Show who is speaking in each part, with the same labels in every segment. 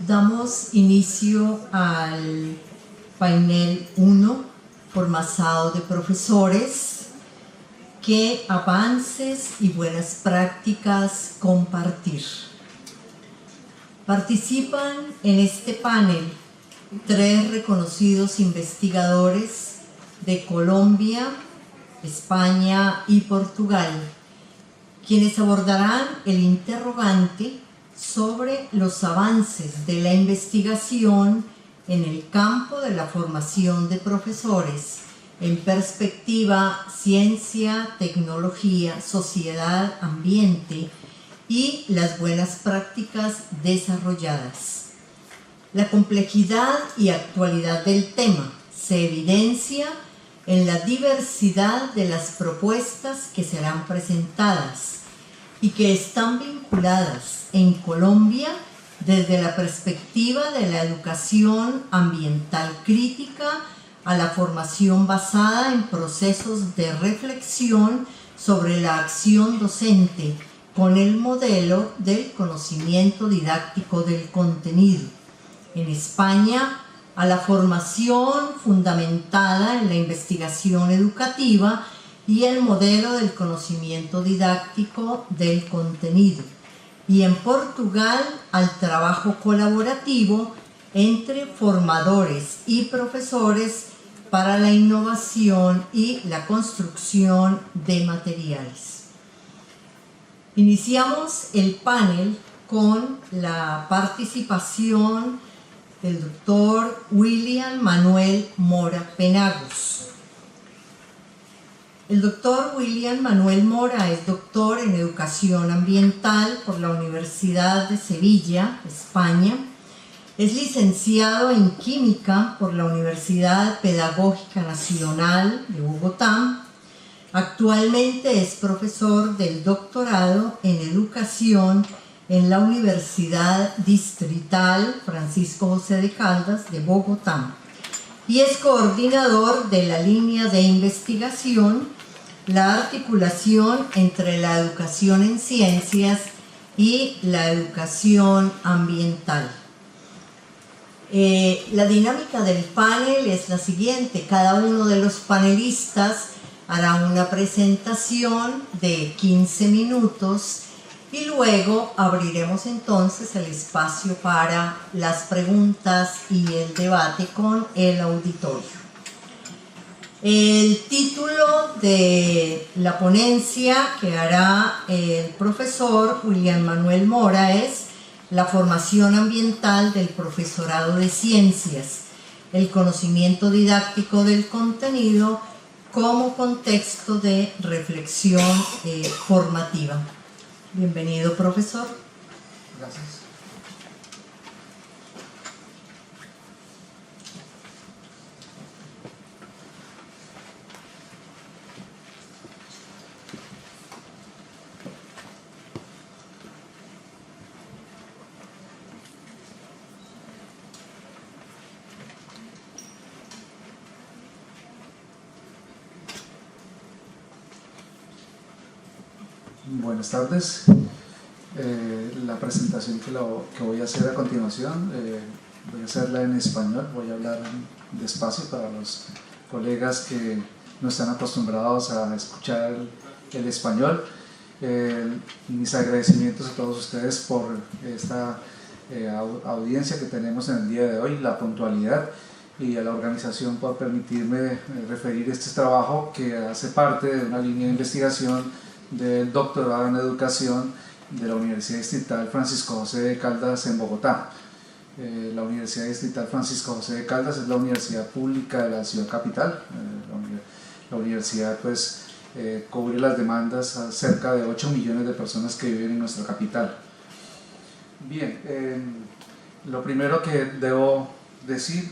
Speaker 1: Damos inicio al panel 1, formado de profesores, ¿qué avances y buenas prácticas compartir? Participan en este panel 3 reconocidos investigadores de Colombia, España y Portugal, quienes abordarán el interrogante sobre los avances de la investigación en el campo de la formación de profesores en perspectiva ciencia, tecnología, sociedad, ambiente y las buenas prácticas desarrolladas. La complejidad y actualidad del tema se evidencia en la diversidad de las propuestas que serán presentadas y que están vinculadas en Colombia desde la perspectiva de la educación ambiental crítica a la formación basada en procesos de reflexión sobre la acción docente con el modelo del conocimiento didáctico del contenido. En España, a la formación fundamentada en la investigación educativa y el modelo del conocimiento didáctico del contenido. Y en Portugal, al trabajo colaborativo entre formadores y profesores para la innovación y la construcción de materiales. Iniciamos el panel con la participación del doctor William Manuel Mora Penagos. El doctor William Manuel Mora es doctor en Educación Ambiental por la Universidad de Sevilla, España. Es licenciado en Química por la Universidad Pedagógica Nacional de Bogotá. Actualmente es profesor del doctorado en Educación en la Universidad Distrital Francisco José de Caldas de Bogotá y es coordinador de la línea de investigación la articulación entre la educación en ciencias y la educación ambiental. La dinámica del panel es la siguiente: cada uno de los panelistas hará una presentación de 15 minutos y luego abriremos entonces el espacio para las preguntas y el debate con el auditorio. El título de la ponencia que hará el profesor William Manuel Mora es La formación ambiental del profesorado de ciencias, el conocimiento didáctico del contenido como contexto de reflexión formativa. Bienvenido, profesor.
Speaker 2: Gracias. Buenas tardes. La presentación que voy a hacer a continuación, voy a hacerla en español, voy a hablar despacio para los colegas que no están acostumbrados a escuchar el español. Mis agradecimientos a todos ustedes por esta audiencia que tenemos en el día de hoy, la puntualidad, y a la organización por permitirme referir este trabajo que hace parte de una línea de investigación del doctorado en educación de la Universidad Distrital Francisco José de Caldas en Bogotá. La Universidad Distrital Francisco José de Caldas es la universidad pública de la ciudad capital. La universidad pues cubre las demandas a cerca de 8 millones de personas que viven en nuestra capital. Bien, lo primero que debo decir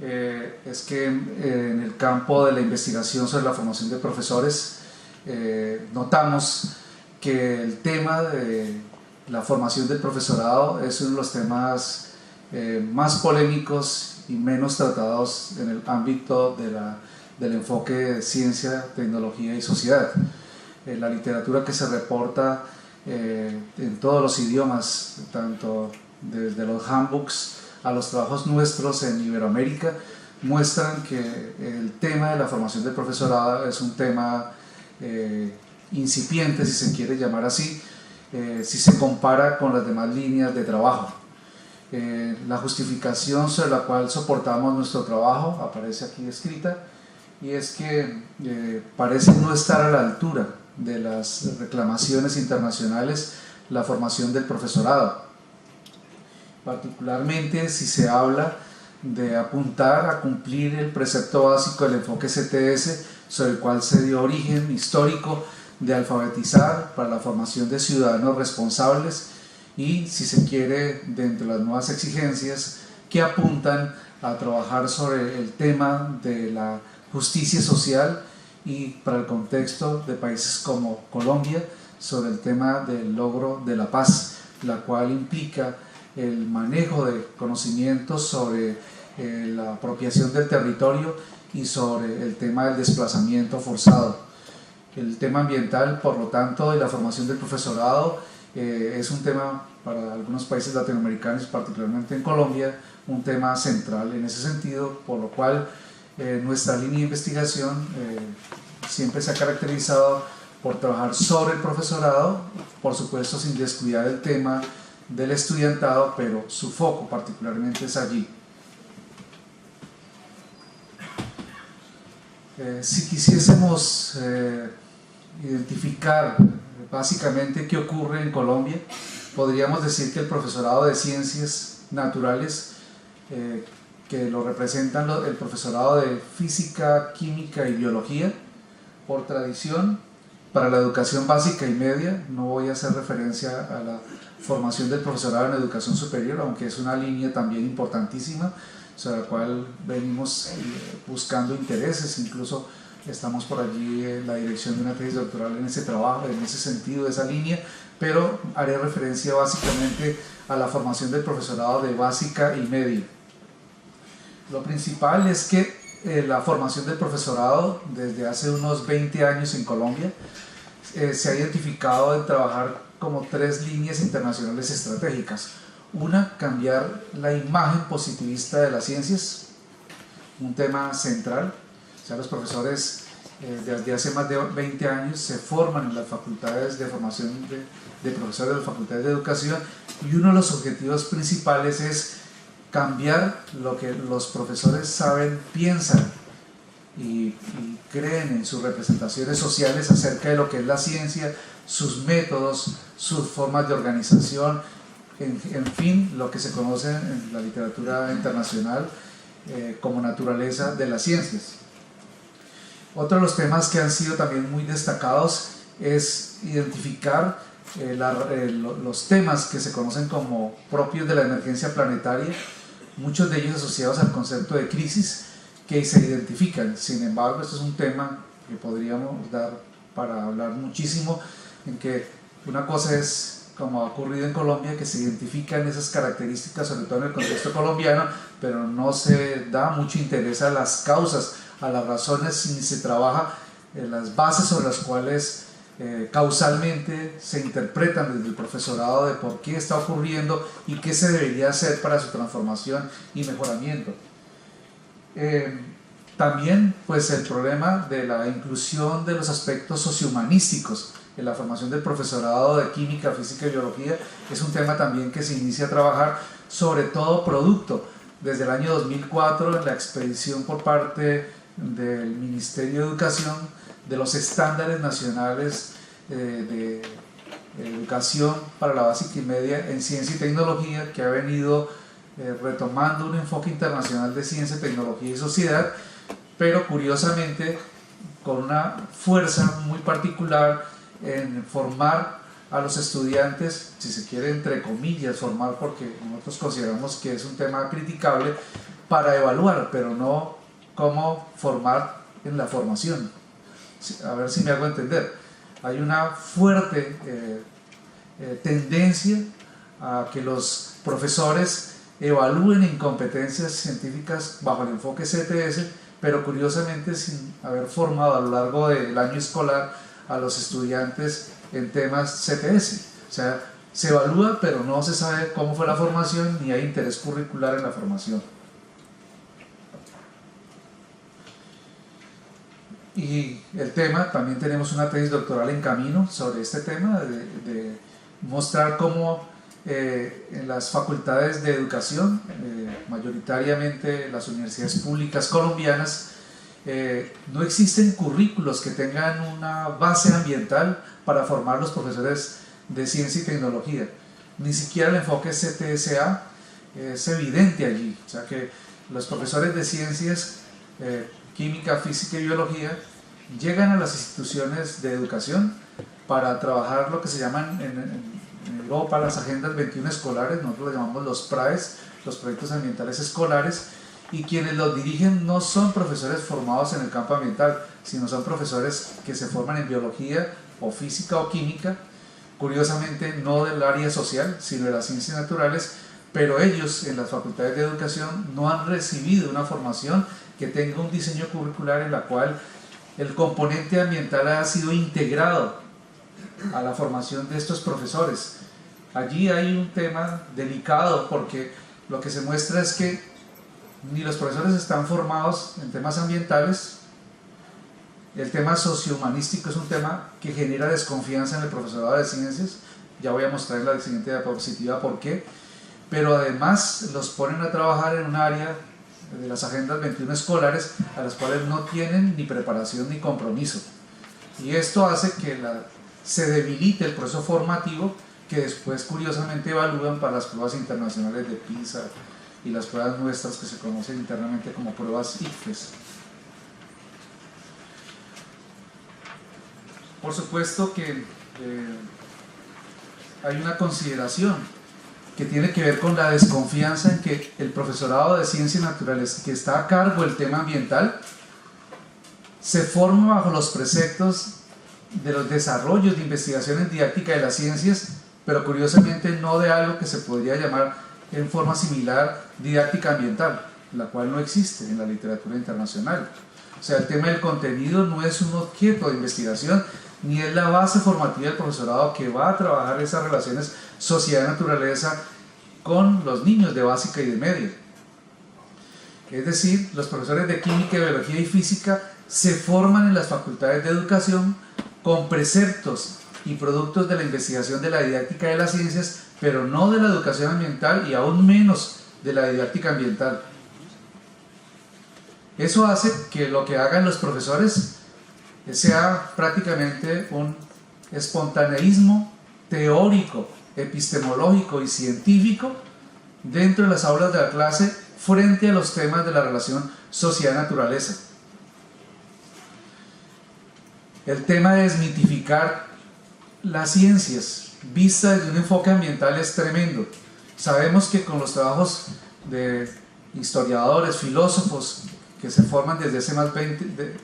Speaker 2: es que en el campo de la investigación sobre la formación de profesores notamos que el tema de la formación del profesorado es uno de los temas más polémicos y menos tratados en el ámbito del enfoque de ciencia, tecnología y sociedad. La literatura que se reporta en todos los idiomas, tanto desde los handbooks a los trabajos nuestros en Iberoamérica, muestran que el tema de la formación del profesorado es un tema incipiente, si se quiere llamar así, si se compara con las demás líneas de trabajo. La justificación sobre la cual soportamos nuestro trabajo aparece aquí escrita, y es que parece no estar a la altura de las reclamaciones internacionales la formación del profesorado, particularmente si se habla de apuntar a cumplir el precepto básico del enfoque CTS, sobre el cual se dio origen histórico de alfabetizar para la formación de ciudadanos responsables, y si se quiere dentro de las nuevas exigencias que apuntan a trabajar sobre el tema de la justicia social, y para el contexto de países como Colombia sobre el tema del logro de la paz, la cual implica el manejo de conocimientos sobre la apropiación del territorio y sobre el tema del desplazamiento forzado. El tema ambiental, por lo tanto, y la formación del profesorado es un tema para algunos países latinoamericanos, particularmente en Colombia, un tema central en ese sentido, por lo cual nuestra línea de investigación siempre se ha caracterizado por trabajar sobre el profesorado, por supuesto sin descuidar el tema del estudiantado, pero su foco particularmente es allí. Si quisiésemos identificar básicamente qué ocurre en Colombia, podríamos decir que el profesorado de ciencias naturales, que lo representan el profesorado de física, química y biología, por tradición, para la educación básica y media, no voy a hacer referencia a la formación del profesorado en educación superior, aunque es una línea también importantísima, sobre la cual venimos buscando intereses, incluso estamos por allí en la dirección de una tesis doctoral en ese trabajo, en ese sentido, de esa línea, pero haré referencia básicamente a la formación del profesorado de básica y media. Lo principal es que la formación del profesorado desde hace unos 20 años en Colombia se ha identificado en trabajar como 3 líneas internacionales estratégicas. Una, cambiar la imagen positivista de las ciencias, un tema central. O sea, los profesores desde hace más de 20 años se forman en las facultades de formación de profesores de las facultades de educación, y uno de los objetivos principales es cambiar lo que los profesores saben, piensan y creen en sus representaciones sociales acerca de lo que es la ciencia, sus métodos, sus formas de organización, en fin, lo que se conoce en la literatura internacional como naturaleza de las ciencias. Otro de los temas que han sido también muy destacados es identificar los temas que se conocen como propios de la emergencia planetaria, muchos de ellos asociados al concepto de crisis, que se identifican. Sin embargo, este es un tema que podríamos dar para hablar muchísimo, en que una cosa es, como ha ocurrido en Colombia, que se identifican esas características, sobre todo en el contexto colombiano, pero no se da mucho interés a las causas, a las razones, ni se trabaja en las bases sobre las cuales causalmente se interpretan desde el profesorado de por qué está ocurriendo y qué se debería hacer para su transformación y mejoramiento. También pues el problema de la inclusión de los aspectos sociohumanísticos en la formación del profesorado de química, física y biología es un tema también que se inicia a trabajar, sobre todo producto desde el año 2004 en la expedición por parte del Ministerio de Educación de los estándares nacionales de educación para la básica y media en ciencia y tecnología, que ha venido retomando un enfoque internacional de ciencia, tecnología y sociedad, pero curiosamente con una fuerza muy particular en formar a los estudiantes, si se quiere entre comillas formar, porque nosotros consideramos que es un tema criticable, para evaluar, pero no como formar en la formación. A ver si me hago entender. Hay una fuerte tendencia a que los profesores evalúen incompetencias científicas bajo el enfoque CTS, pero curiosamente sin haber formado a lo largo del año escolar a los estudiantes en temas CTS. O sea, Se evalúa, pero no se sabe cómo fue la formación ni hay interés curricular en la formación. Y el tema, también tenemos una tesis doctoral en camino sobre este tema, de mostrar cómo en las facultades de educación, mayoritariamente las universidades públicas colombianas, no existen currículos que tengan una base ambiental para formar los profesores de ciencia y tecnología. Ni siquiera el enfoque CTSA es evidente allí. O sea que los profesores de ciencias, química, física y biología, llegan a las instituciones de educación para trabajar lo que se llaman en Europa las agendas 21 escolares, nosotros lo llamamos los PRAES, los proyectos ambientales escolares, y quienes los dirigen no son profesores formados en el campo ambiental, sino son profesores que se forman en biología o física o química, curiosamente no del área social, sino de las ciencias naturales, pero ellos en las facultades de educación no han recibido una formación que tenga un diseño curricular en la cual el componente ambiental ha sido integrado a la formación de estos profesores. Allí hay un tema delicado porque lo que se muestra es que ni los profesores están formados en temas ambientales. El tema sociohumanístico es un tema que genera desconfianza en el profesorado de ciencias. Ya voy a mostrar en la siguiente diapositiva por qué. Pero además los ponen a trabajar en un área de las agendas 21 escolares a las cuales no tienen ni preparación ni compromiso. Y esto hace que se debilite el proceso formativo que después curiosamente evalúan para las pruebas internacionales de PISA y las pruebas nuestras que se conocen internamente como pruebas ICFES. Por supuesto que hay una consideración que tiene que ver con la desconfianza en que el profesorado de ciencias naturales que está a cargo del tema ambiental se forma bajo los preceptos de los desarrollos de investigación en didáctica de las ciencias, pero curiosamente no de algo que se podría llamar en forma similar didáctica ambiental, la cual no existe en la literatura internacional. O sea, el tema del contenido no es un objeto de investigación, ni es la base formativa del profesorado que va a trabajar esas relaciones sociedad-naturaleza con los niños de básica y de media. Es decir, los profesores de química, biología y física se forman en las facultades de educación con preceptos y productos de la investigación de la didáctica de las ciencias, pero no de la educación ambiental y aún menos de la didáctica ambiental. Eso hace que lo que hagan los profesores sea prácticamente un espontaneísmo teórico, epistemológico y científico dentro de las aulas de la clase frente a los temas de la relación sociedad-naturaleza. El tema de desmitificar las ciencias vista desde un enfoque ambiental es tremendo. Sabemos que con los trabajos de historiadores, filósofos que se forman desde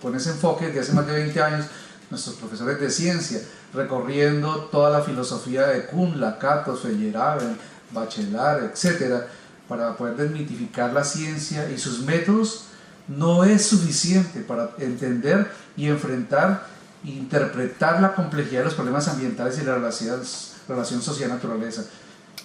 Speaker 2: con ese enfoque desde hace más de 20 años, nuestros profesores de ciencia, recorriendo toda la filosofía de Kuhn, Lakatos, Feyerabend, Bachelard, etc., para poder desmitificar la ciencia y sus métodos, no es suficiente para entender y enfrentar e interpretar la complejidad de los problemas ambientales y la relación sociedad-naturaleza.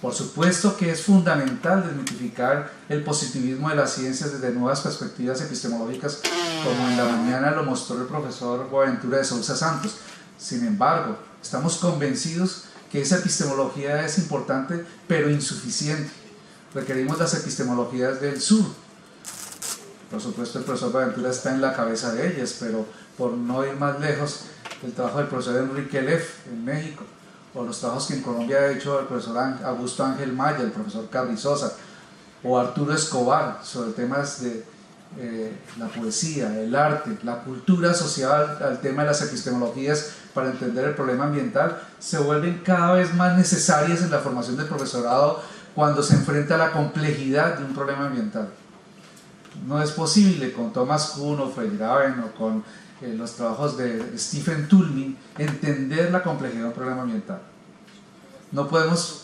Speaker 2: Por supuesto que es fundamental desmitificar el positivismo de las ciencias desde nuevas perspectivas epistemológicas, como en la mañana lo mostró el profesor Boaventura de Sousa Santos. Sin embargo, estamos convencidos que esa epistemología es importante, pero insuficiente. Requerimos las epistemologías del sur. Por supuesto, el profesor Boaventura está en la cabeza de ellas, pero por no ir más lejos, el trabajo del profesor Enrique Leff en México, o los trabajos que en Colombia ha hecho el profesor Augusto Ángel Maya, el profesor Carrizosa, o Arturo Escobar, sobre temas de la poesía, el arte, la cultura social al tema de las epistemologías para entender el problema ambiental, se vuelven cada vez más necesarias en la formación del profesorado cuando se enfrenta a la complejidad de un problema ambiental. No es posible con Thomas Kuhn o Feyerabend o con los trabajos de Stephen Toulmin entender la complejidad de un problema ambiental. No podemos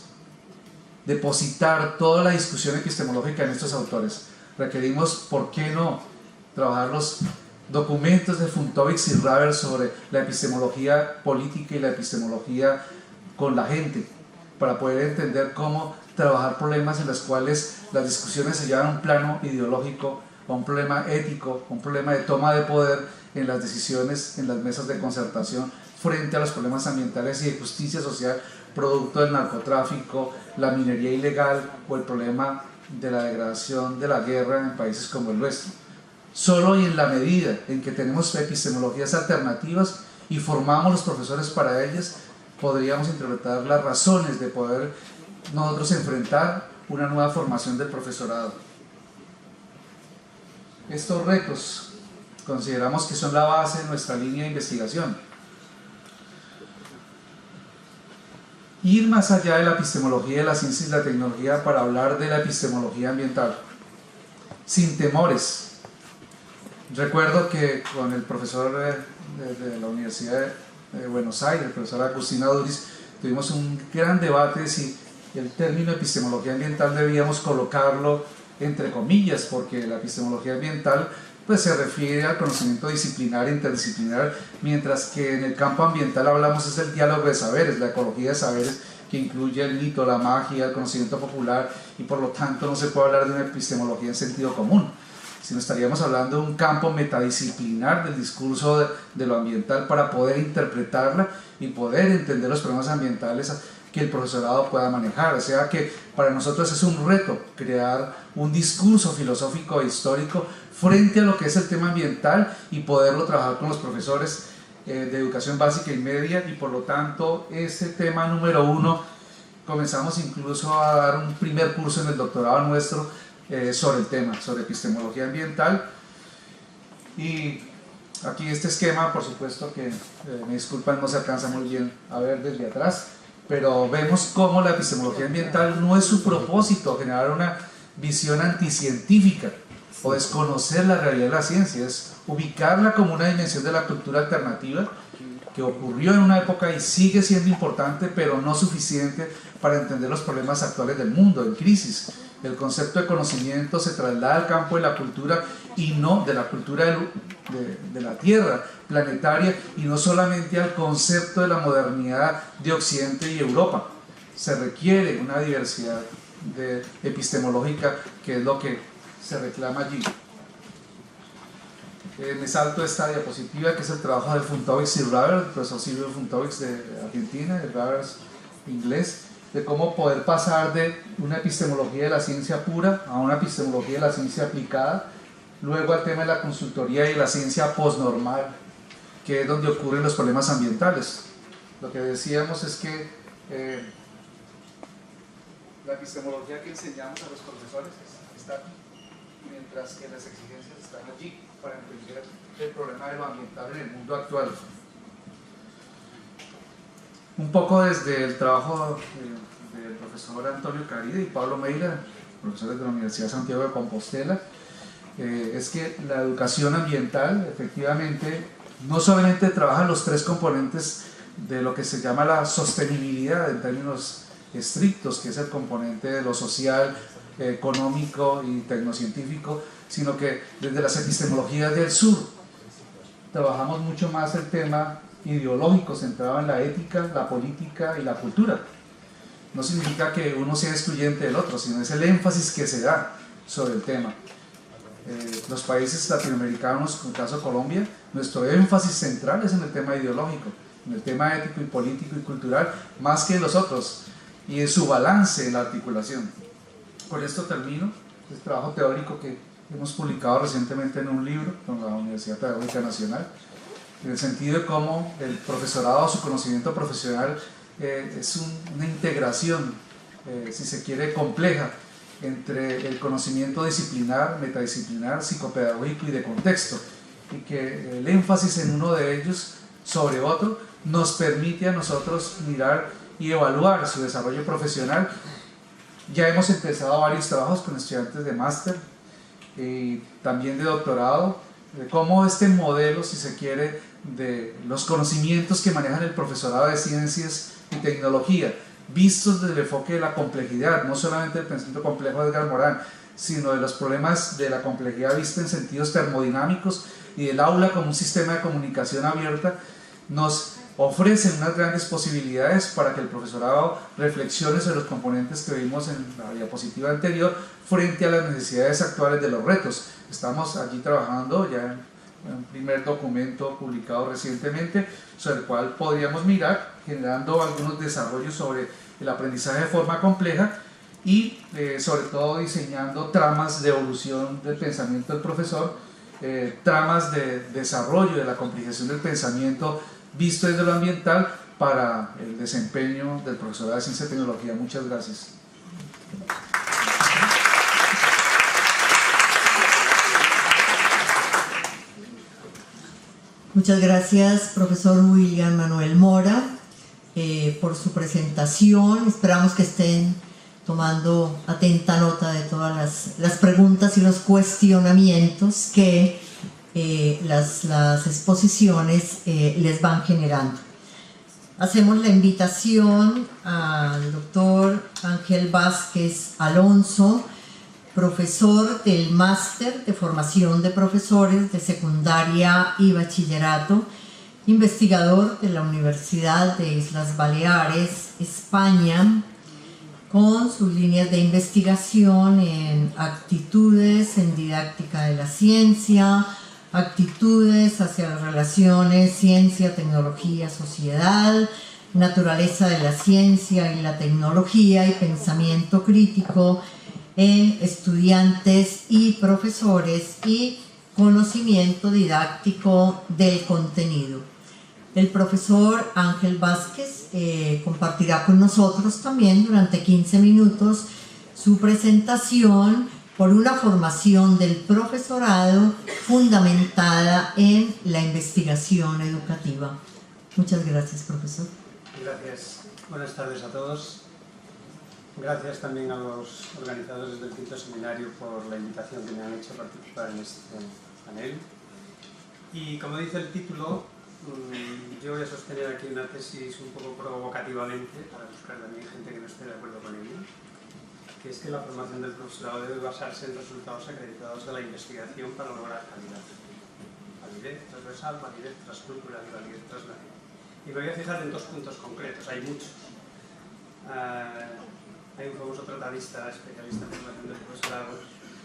Speaker 2: depositar toda la discusión epistemológica en estos autores. Requerimos, ¿por qué no?, trabajar los documentos de Funtovics y Raber sobre la epistemología política y la epistemología con la gente, para poder entender cómo trabajar problemas en los cuales las discusiones se llevan a un plano ideológico, a un problema ético, a un problema de toma de poder en las decisiones, en las mesas de concertación, frente a los problemas ambientales y de justicia social, producto del narcotráfico, la minería ilegal o el problema de la degradación de la guerra en países como el nuestro. Solo y en la medida en que tenemos epistemologías alternativas y formamos los profesores para ellas, podríamos interpretar las razones de poder nosotros enfrentar una nueva formación del profesorado. Estos retos consideramos que son la base de nuestra línea de investigación. Ir más allá de la epistemología de la ciencia y la tecnología para hablar de la epistemología ambiental, sin temores. Recuerdo que con el profesor de la Universidad de Buenos Aires, el profesor Agustín Aduriz, tuvimos un gran debate de si el término epistemología ambiental debíamos colocarlo entre comillas, porque la epistemología ambiental pues se refiere al conocimiento disciplinar e interdisciplinar, mientras que en el campo ambiental hablamos es el diálogo de saberes, la ecología de saberes, que incluye el mito, la magia, el conocimiento popular, y por lo tanto no se puede hablar de una epistemología en sentido común, sino estaríamos hablando de un campo metadisciplinar del discurso de lo ambiental para poder interpretarla y poder entender los problemas ambientales que el profesorado pueda manejar. O sea que para nosotros es un reto crear un discurso filosófico e histórico frente a lo que es el tema ambiental y poderlo trabajar con los profesores de educación básica y media, y por lo tanto ese tema número 1 comenzamos incluso a dar un primer curso en el doctorado nuestro sobre el tema, sobre epistemología ambiental. Y aquí este esquema, por supuesto que me disculpan, no se alcanza muy bien a ver desde atrás, pero vemos cómo la epistemología ambiental no es su propósito generar una visión anticientífica o desconocer la realidad de la ciencia, es ubicarla como una dimensión de la cultura alternativa que ocurrió en una época y sigue siendo importante, pero no suficiente para entender los problemas actuales del mundo en crisis. El concepto de conocimiento se traslada al campo de la cultura y no de la cultura de la Tierra planetaria, y no solamente al concepto de la modernidad de Occidente y Europa. Se requiere una diversidad epistemológica, que es lo que se reclama allí. Me salto esta diapositiva, que es el trabajo de Funtovics y Raber, el profesor Silvio Funtovics de Argentina, el Raber inglés, de cómo poder pasar de una epistemología de la ciencia pura a una epistemología de la ciencia aplicada, luego al tema de la consultoría y la ciencia postnormal, que es donde ocurren los problemas ambientales. Lo que decíamos es que la epistemología que enseñamos a los profesores está aquí, mientras que las exigencias están allí para entender el problema de lo ambiental en el mundo actual. Un poco desde el trabajo del profesor Antonio Caride y Pablo Meira, profesores de la Universidad de Santiago de Compostela, es que la educación ambiental efectivamente no solamente trabaja los 3 componentes de lo que se llama la sostenibilidad en términos estrictos, que es el componente de lo social, económico y tecnocientífico, sino que desde las epistemologías del sur trabajamos mucho más el tema ideológico, centrado en la ética, la política y la cultura. No significa que uno sea excluyente del otro, sino es el énfasis que se da sobre el tema. Los países latinoamericanos, en el caso de Colombia, nuestro énfasis central es en el tema ideológico, en el tema ético y político y cultural, más que en los otros, y en su balance en la articulación. Con esto termino este trabajo teórico que hemos publicado recientemente en un libro con la Universidad Pedagógica Nacional, en el sentido de cómo el profesorado, su conocimiento profesional, es una integración, si se quiere, compleja entre el conocimiento disciplinar, metadisciplinar, psicopedagógico y de contexto, y que el énfasis en uno de ellos sobre otro nos permite a nosotros mirar y evaluar su desarrollo profesional. Ya hemos empezado varios trabajos con estudiantes de máster y también de doctorado, de cómo este modelo, si se quiere, de los conocimientos que manejan el profesorado de ciencias y tecnología, vistos desde el enfoque de la complejidad, no solamente del pensamiento complejo de Edgar Morin, sino de los problemas de la complejidad vista en sentidos termodinámicos y del aula como un sistema de comunicación abierta, nos ofrecen unas grandes posibilidades para que el profesorado reflexione sobre los componentes que vimos en la diapositiva anterior frente a las necesidades actuales de los retos. Estamos allí trabajando ya en un primer documento publicado recientemente sobre el cual podríamos mirar, generando algunos desarrollos sobre el aprendizaje de forma compleja y sobre todo diseñando tramas de evolución del pensamiento del profesor, tramas de desarrollo de la complejización del pensamiento visto desde lo ambiental para el desempeño del profesorado de Ciencia y Tecnología. Muchas gracias.
Speaker 1: Muchas gracias, profesor William Manuel Mora, por su presentación. Esperamos que estén tomando atenta nota de todas las preguntas y los cuestionamientos que las exposiciones les van generando. Hacemos la invitación al doctor Ángel Vázquez Alonso, profesor del Máster de Formación de Profesores de Secundaria y Bachillerato, investigador de la Universidad de Islas Baleares, España, con sus líneas de investigación en actitudes en didáctica de la ciencia, actitudes hacia las relaciones ciencia, tecnología, sociedad, naturaleza de la ciencia y la tecnología y pensamiento crítico en estudiantes y profesores y conocimiento didáctico del contenido. El profesor Ángel Vázquez compartirá con nosotros también durante 15 minutos su presentación por una formación del profesorado fundamentada en la investigación educativa. Muchas gracias, profesor.
Speaker 3: Gracias. Buenas tardes a todos. Gracias también a los organizadores del quinto seminario por la invitación que me han hecho a participar en este panel. Y como dice el título, yo voy a sostener aquí una tesis un poco provocativamente para buscar también gente que no esté de acuerdo con ello, que es que la formación del profesorado debe basarse en resultados acreditados de la investigación para lograr calidad. Validez transversal, validez transcultural y validez transnacional. Y me voy a fijar en dos puntos concretos, hay muchos. Hay un famoso tratadista especialista en formación del profesorado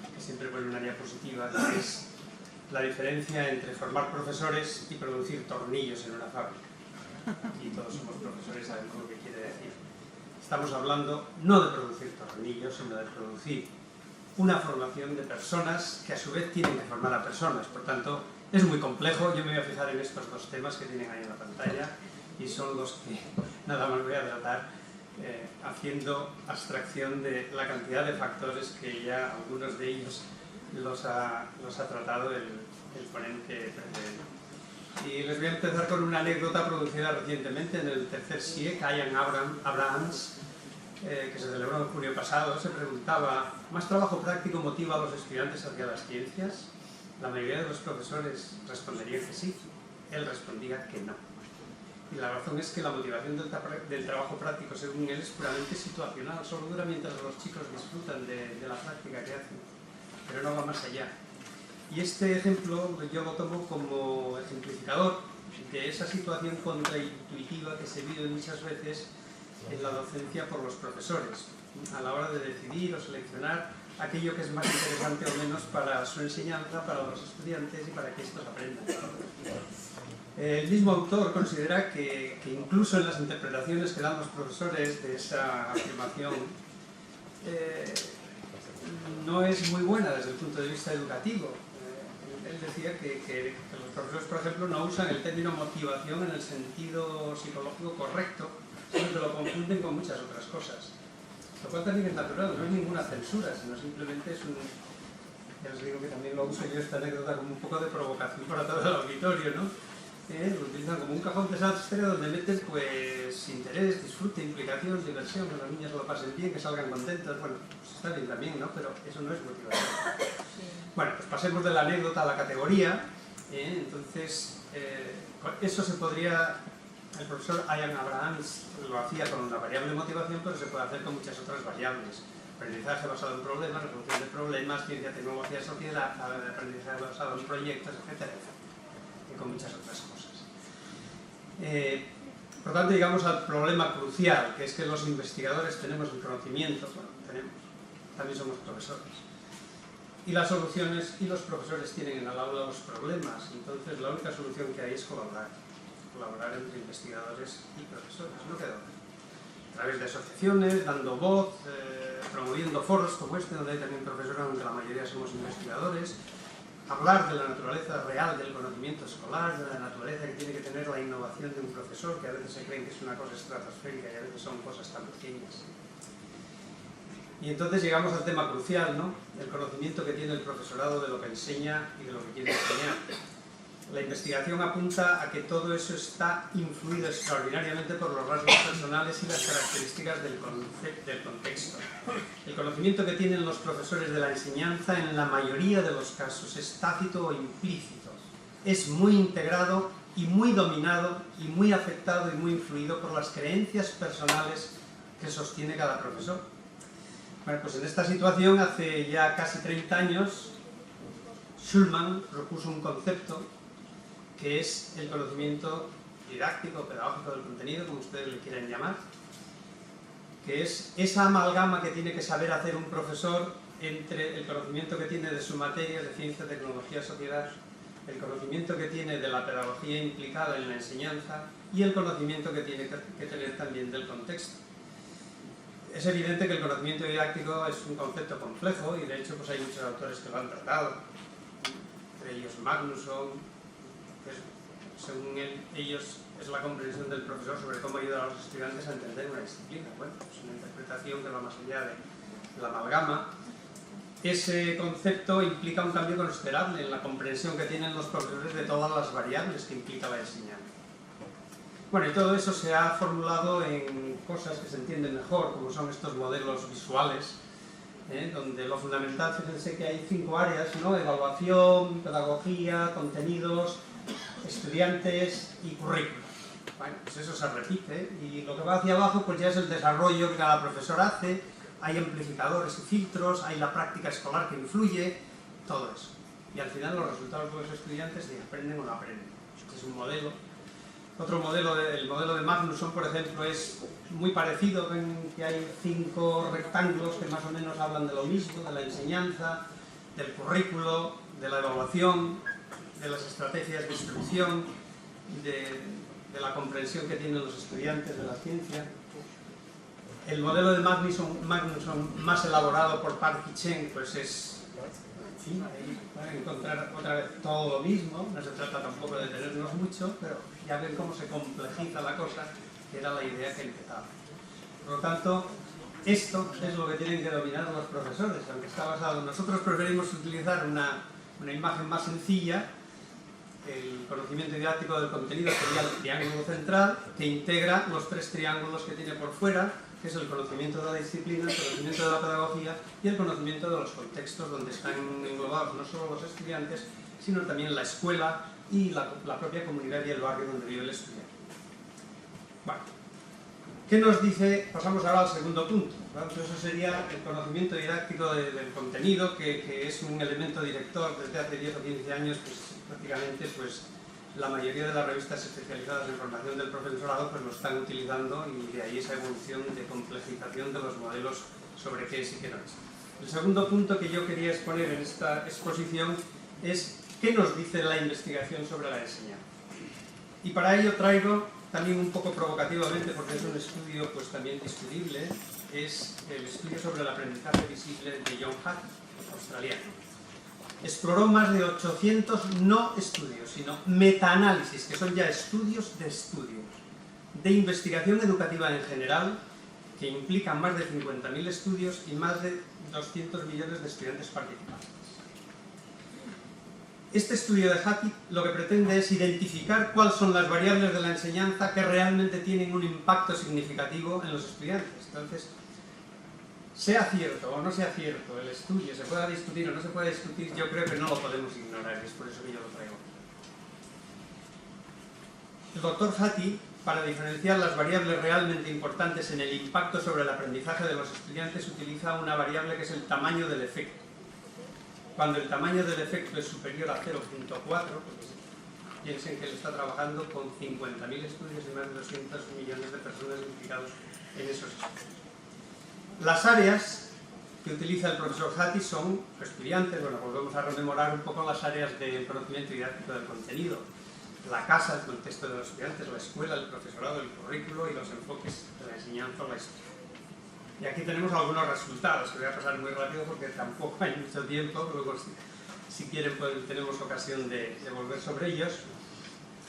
Speaker 3: que siempre pone una diapositiva que es la diferencia entre formar profesores y producir tornillos en una fábrica. Y todos somos profesores, sabemos lo que quiere decir. Estamos hablando no de producir tornillos, sino de producir una formación de personas que a su vez tienen que formar a personas. Por tanto, es muy complejo. Yo me voy a fijar en estos dos temas que tienen ahí en la pantalla y son los que nada más voy a tratar, haciendo abstracción de la cantidad de factores que ya algunos de ellos los ha tratado el ponente precedente. Y les voy a empezar con una anécdota producida recientemente en el tercer CIEC, Ian Abrahams, que se celebró en junio pasado. Se preguntaba: ¿más trabajo práctico motiva a los estudiantes hacia las ciencias? La mayoría de los profesores responderían que sí. Él respondía que no. Y la razón es que la motivación del trabajo práctico, según él, es puramente situacional. Solo dura mientras los chicos disfrutan de la práctica que hacen, pero no va más allá. Y este ejemplo yo lo tomo como ejemplificador de esa situación contraintuitiva que se vive muchas veces en la docencia por los profesores, a la hora de decidir o seleccionar aquello que es más interesante o menos para su enseñanza, para los estudiantes y para que estos aprendan. El mismo autor considera que incluso en las interpretaciones que dan los profesores de esa afirmación no es muy buena desde el punto de vista educativo. Él decía que los profesores, por ejemplo, no usan el término motivación en el sentido psicológico correcto, sino que lo confunden con muchas otras cosas. Lo cual también es natural, no es ninguna censura, sino simplemente es un... Ya os digo que también lo uso yo esta anécdota como un poco de provocación para todo el auditorio, ¿no? Lo utilizan como un cajón de desastre donde meten pues interés, disfrute, implicación, diversión, que los niños lo pasen bien, que salgan contentos. Bueno, pues está bien también, ¿no? Pero eso no es motivación. Bueno, pues pasemos de la anécdota a la categoría. Entonces, eso se podría... El profesor Ian Abrahams lo hacía con una variable motivación, pero se puede hacer con muchas otras variables. Aprendizaje basado en problemas, resolución de problemas, ciencia, tecnología, sociedad, aprendizaje basado en proyectos, etcétera, etcétera. Y con muchas otras cosas. Por tanto, llegamos al problema crucial, que es que los investigadores tenemos el conocimiento, bueno, también somos profesores, y las soluciones, y los profesores tienen en el aula los problemas. Entonces la única solución que hay es colaborar entre investigadores y profesores, no queda otra. A través de asociaciones, dando voz, promoviendo foros como este, donde hay también profesores, donde la mayoría somos investigadores, hablar de la naturaleza real del conocimiento escolar, de la naturaleza que tiene que tener la innovación de un profesor, que a veces se creen que es una cosa estratosférica y a veces son cosas tan pequeñas. Y entonces llegamos al tema crucial, ¿no? El conocimiento que tiene el profesorado de lo que enseña y de lo que quiere enseñar. La investigación apunta a que todo eso está influido extraordinariamente por los rasgos personales y las características del contexto. El conocimiento que tienen los profesores de la enseñanza en la mayoría de los casos es tácito o implícito. Es muy integrado y muy dominado y muy afectado y muy influido por las creencias personales que sostiene cada profesor. Bueno, pues en esta situación, hace ya casi 30 años, Schulman propuso un concepto que es el conocimiento didáctico, pedagógico del contenido, como ustedes le quieran llamar, que es esa amalgama que tiene que saber hacer un profesor entre el conocimiento que tiene de su materia, de ciencia, tecnología, sociedad, el conocimiento que tiene de la pedagogía implicada en la enseñanza y el conocimiento que tiene que tener también del contexto. Es evidente que el conocimiento didáctico es un concepto complejo y de hecho pues hay muchos autores que lo han tratado, entre ellos Magnusson, que según ellos es la comprensión del profesor sobre cómo ayudar a los estudiantes a entender una disciplina. Bueno, es una interpretación que va más allá de la amalgama. Ese concepto implica un cambio considerable en la comprensión que tienen los profesores de todas las variables que implica la enseñanza. Bueno, y todo eso se ha formulado en cosas que se entienden mejor, como son estos modelos visuales, donde lo fundamental, fíjense que hay 5 áreas, ¿no? Evaluación, pedagogía, contenidos, estudiantes y currículum. Bueno, pues eso se repite y lo que va hacia abajo pues ya es el desarrollo que cada profesor hace, hay amplificadores y filtros, hay la práctica escolar que influye, todo eso. Y al final los resultados de los estudiantes de aprenden o no aprenden. Este es un modelo. Otro modelo, el modelo de Magnusson, por ejemplo, es muy parecido, ven que hay 5 rectángulos que más o menos hablan de lo mismo, de la enseñanza, del currículo, de la evaluación, de las estrategias de instrucción, de la comprensión que tienen los estudiantes de la ciencia. El modelo de Magnusson más elaborado por Park y Chen, pues es, en fin, ahí van a encontrar otra vez todo lo mismo, no se trata tampoco de detenernos mucho, pero ya ven cómo se complejiza la cosa, que era la idea que empezaba. Por lo tanto, esto es lo que tienen que dominar los profesores, aunque está basado. Nosotros preferimos utilizar una imagen más sencilla. El conocimiento didáctico del contenido sería el triángulo central que integra los 3 triángulos que tiene por fuera, que es el conocimiento de la disciplina, el conocimiento de la pedagogía y el conocimiento de los contextos donde están englobados no solo los estudiantes, sino también la escuela y la propia comunidad y el barrio donde vive el estudiante. Bueno, ¿qué nos dice? Pasamos ahora al segundo punto. Entonces, eso sería el conocimiento didáctico del contenido, que es un elemento director desde hace 10 o 15 años, pues prácticamente pues, la mayoría de las revistas especializadas en formación del profesorado pues, lo están utilizando y de ahí esa evolución de complejización de los modelos sobre qué es y qué no es. El segundo punto que yo quería exponer en esta exposición es qué nos dice la investigación sobre la enseñanza. Y para ello traigo, también un poco provocativamente, porque es un estudio pues, también discutible, es el estudio sobre el aprendizaje visible de John Hattie, australiano. Exploró más de 800 no estudios, sino metaanálisis, que son ya estudios, de investigación educativa en general, que implican más de 50.000 estudios y más de 200 millones de estudiantes participantes. Este estudio de Hattie lo que pretende es identificar cuáles son las variables de la enseñanza que realmente tienen un impacto significativo en los estudiantes. Entonces, sea cierto o no sea cierto el estudio, se pueda discutir o no se pueda discutir, yo creo que no lo podemos ignorar, y es por eso que yo lo traigo. El doctor Hattie, para diferenciar las variables realmente importantes en el impacto sobre el aprendizaje de los estudiantes, utiliza una variable que es el tamaño del efecto. Cuando el tamaño del efecto es superior a 0.4, Piensen que él está trabajando con 50.000 estudios y más de 200 millones de personas implicados en esos estudios. Las áreas que utiliza el profesor Hattie son estudiantes. Bueno, volvemos a rememorar un poco las áreas del conocimiento didáctico del contenido. La casa, el contexto de los estudiantes, la escuela, el profesorado, el currículo y los enfoques de la enseñanza o la historia. Y aquí tenemos algunos resultados, que voy a pasar muy rápido porque tampoco hay mucho tiempo, luego si quieren pues, tenemos ocasión de volver sobre ellos.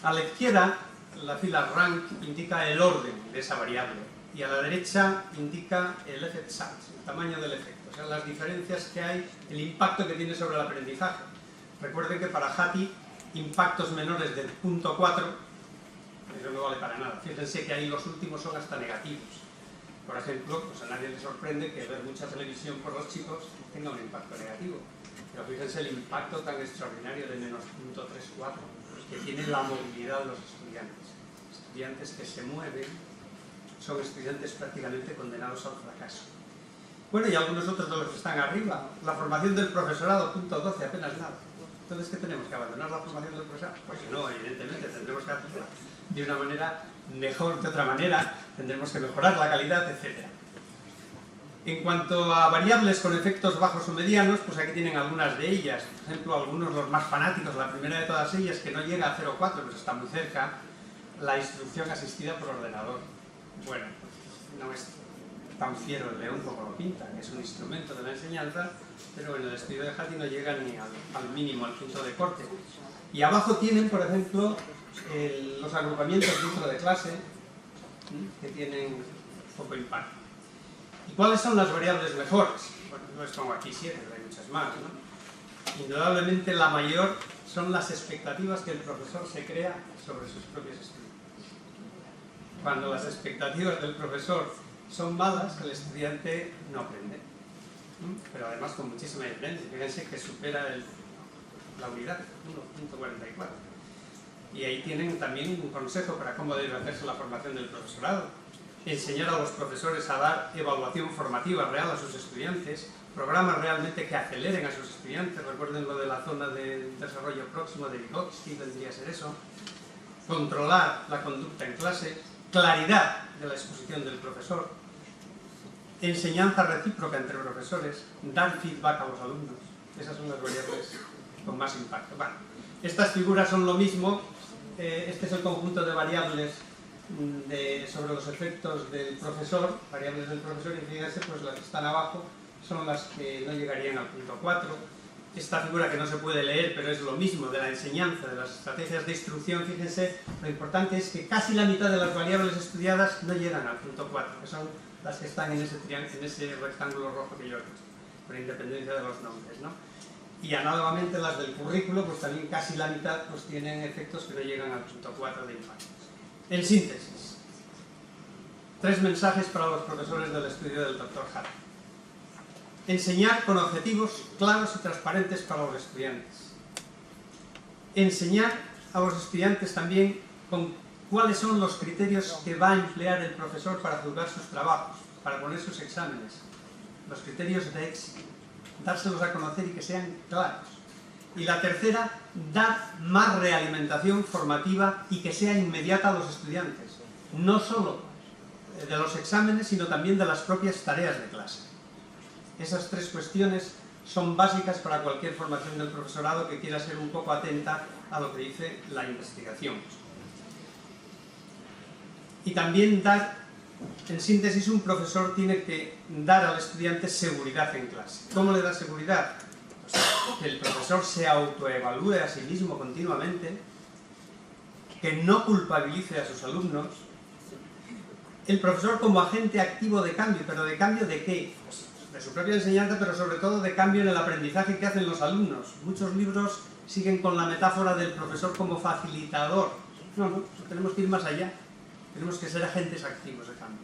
Speaker 3: A la izquierda, la fila rank indica el orden de esa variable y a la derecha indica el effect size, el tamaño del efecto, o sea, las diferencias que hay, el impacto que tiene sobre el aprendizaje. Recuerden que para Hattie, impactos menores del 0.4, eso no vale para nada. Fíjense que ahí los últimos son hasta negativos. Por ejemplo, pues a nadie le sorprende que ver mucha televisión por los chicos tenga un impacto negativo. Pero fíjense el impacto tan extraordinario de menos 0.34 que tiene la movilidad de los estudiantes. Estudiantes que se mueven son estudiantes prácticamente condenados al fracaso. Bueno, y algunos otros de los que están arriba. La formación del profesorado, 0.12, apenas nada. Entonces, ¿qué tenemos? ¿Que abandonar la formación del profesorado? Pues no, evidentemente, tendremos que hacerla de una manera mejor, de otra manera, tendremos que mejorar la calidad, etc. En cuanto a variables con efectos bajos o medianos, pues aquí tienen algunas de ellas. Por ejemplo, algunos los más fanáticos, la primera de todas ellas, que no llega a 0,4, pues está muy cerca, la instrucción asistida por ordenador. Bueno, pues no es tan fiero el león como lo pinta, es un instrumento de la enseñanza, pero en el estudio de Hattie no llega ni al mínimo, al punto de corte. Y abajo tienen, por ejemplo, los agrupamientos dentro de clase, que tienen poco impacto. ¿Y cuáles son las variables mejores? Bueno, no es como aquí 7, hay muchas más, ¿no? Indudablemente la mayor son las expectativas que el profesor se crea sobre sus propios estudiantes. Cuando las expectativas del profesor son malas, el estudiante no aprende. Pero además con muchísima diferencia. Fíjense que supera la unidad, 1.44. Y ahí tienen también un consejo para cómo debe hacerse la formación del profesorado. Enseñar a los profesores a dar evaluación formativa real a sus estudiantes, programas realmente que aceleren a sus estudiantes. Recuerden lo de la zona de desarrollo próximo de Vygotsky, tendría que ser eso. Controlar la conducta en clase, claridad de la exposición del profesor, enseñanza recíproca entre profesores, dar feedback a los alumnos. Esas son las variables con más impacto. Bueno, estas figuras son lo mismo. Este es el conjunto de variables sobre los efectos del profesor, variables del profesor, y fíjense, pues las que están abajo son las que no llegarían al punto 4. Esta figura que no se puede leer, pero es lo mismo, de la enseñanza, de las estrategias de instrucción, fíjense, lo importante es que casi la mitad de las variables estudiadas no llegan al punto 4, que son las que están en ese triángulo, en ese rectángulo rojo que yo he puesto, por independencia de los nombres, ¿no? Y análogamente las del currículo, pues también casi la mitad pues tienen efectos que no llegan al punto 4 de impacto. En síntesis, 3 mensajes para los profesores del estudio del Dr. Hattie. Enseñar con objetivos claros y transparentes para los estudiantes. Enseñar a los estudiantes también con cuáles son los criterios que va a emplear el profesor para juzgar sus trabajos, para poner sus exámenes. Los criterios de éxito. Dárselos a conocer y que sean claros. Y la tercera, dar más realimentación formativa y que sea inmediata a los estudiantes. No solo de los exámenes, sino también de las propias tareas de clase. Esas 3 cuestiones son básicas para cualquier formación del profesorado que quiera ser un poco atenta a lo que dice la investigación. Y también dar, en síntesis, un profesor tiene que dar al estudiante seguridad en clase. ¿Cómo le da seguridad? Pues que el profesor se autoevalúe a sí mismo continuamente, que no culpabilice a sus alumnos. El profesor como agente activo de cambio, ¿pero de cambio de qué? Pues de su propia enseñanza, pero sobre todo de cambio en el aprendizaje que hacen los alumnos. Muchos libros siguen con la metáfora del profesor como facilitador. No, tenemos que ir más allá. Tenemos que ser agentes activos de cambio.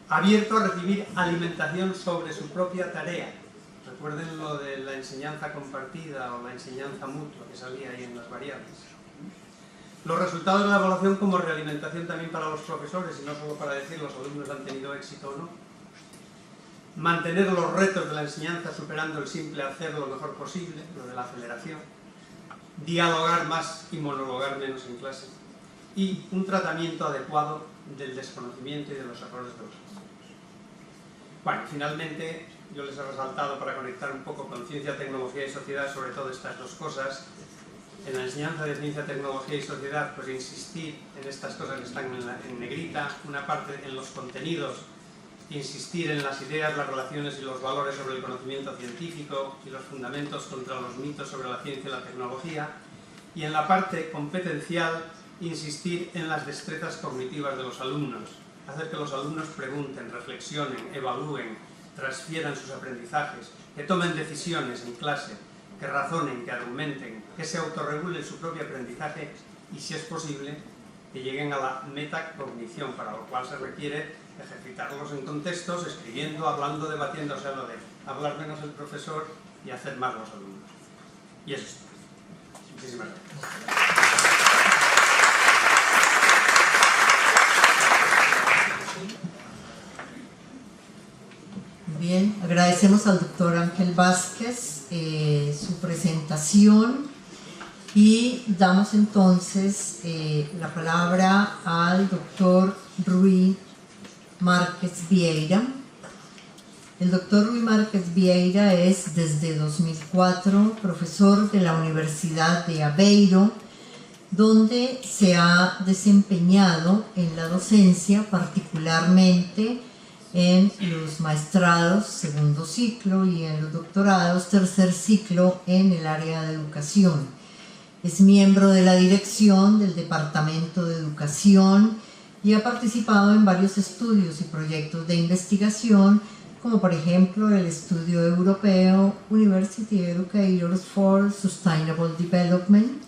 Speaker 3: Abierto a recibir alimentación sobre su propia tarea. Recuerden lo de la enseñanza compartida o la enseñanza mutua que salía ahí en las variables. Los resultados de la evaluación como realimentación también para los profesores, y no solo para decir los alumnos han tenido éxito o no. Mantener los retos de la enseñanza superando el simple hacer lo mejor posible, lo de la aceleración. dialogar más y monologar menos en clase, y un tratamiento adecuado del desconocimiento y de los errores de los alumnos. Bueno, finalmente yo les he resaltado, para conectar un poco con ciencia, tecnología y sociedad, sobre todo estas dos cosas. En la enseñanza de ciencia, tecnología y sociedad, pues insistir en estas cosas que están en negrita, una parte en los contenidos, insistir en las ideas, las relaciones y los valores sobre el conocimiento científico y los fundamentos contra los mitos sobre la ciencia y la tecnología, y en la parte competencial, insistir en las destrezas cognitivas de los alumnos, hacer que los alumnos pregunten, reflexionen, evalúen, transfieran sus aprendizajes, que tomen decisiones en clase, que razonen, que argumenten, que se autorregulen su propio aprendizaje y, si es posible, que lleguen a la metacognición, para lo cual se requiere ejercitarlos en contextos, escribiendo, hablando, debatiendo, o sea, lo de hablar menos el profesor y hacer más los alumnos. Y eso es todo. Muchísimas gracias.
Speaker 1: Bien, agradecemos al doctor Ángel Vázquez su presentación y damos entonces la palabra al doctor Rui Márquez Vieira. El doctor Rui Márquez Vieira es desde 2004 profesor de la Universidad de Aveiro, donde se ha desempeñado en la docencia, particularmente en los maestrados segundo ciclo y en los doctorados tercer ciclo en el área de educación. Es miembro de la dirección del Departamento de Educación y ha participado en varios estudios y proyectos de investigación, como por ejemplo el estudio europeo University Educators for Sustainable Development,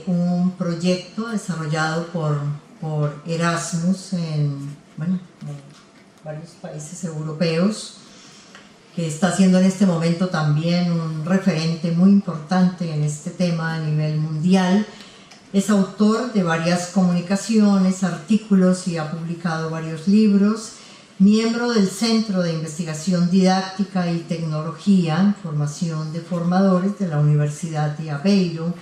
Speaker 1: un proyecto desarrollado por Erasmus en varios países europeos, que está siendo en este momento también un referente muy importante en este tema a nivel mundial. Es autor de varias comunicaciones, artículos y ha publicado varios libros. Miembro del Centro de Investigación Didáctica y Tecnología, Formación de Formadores de la Universidad de Aveiro,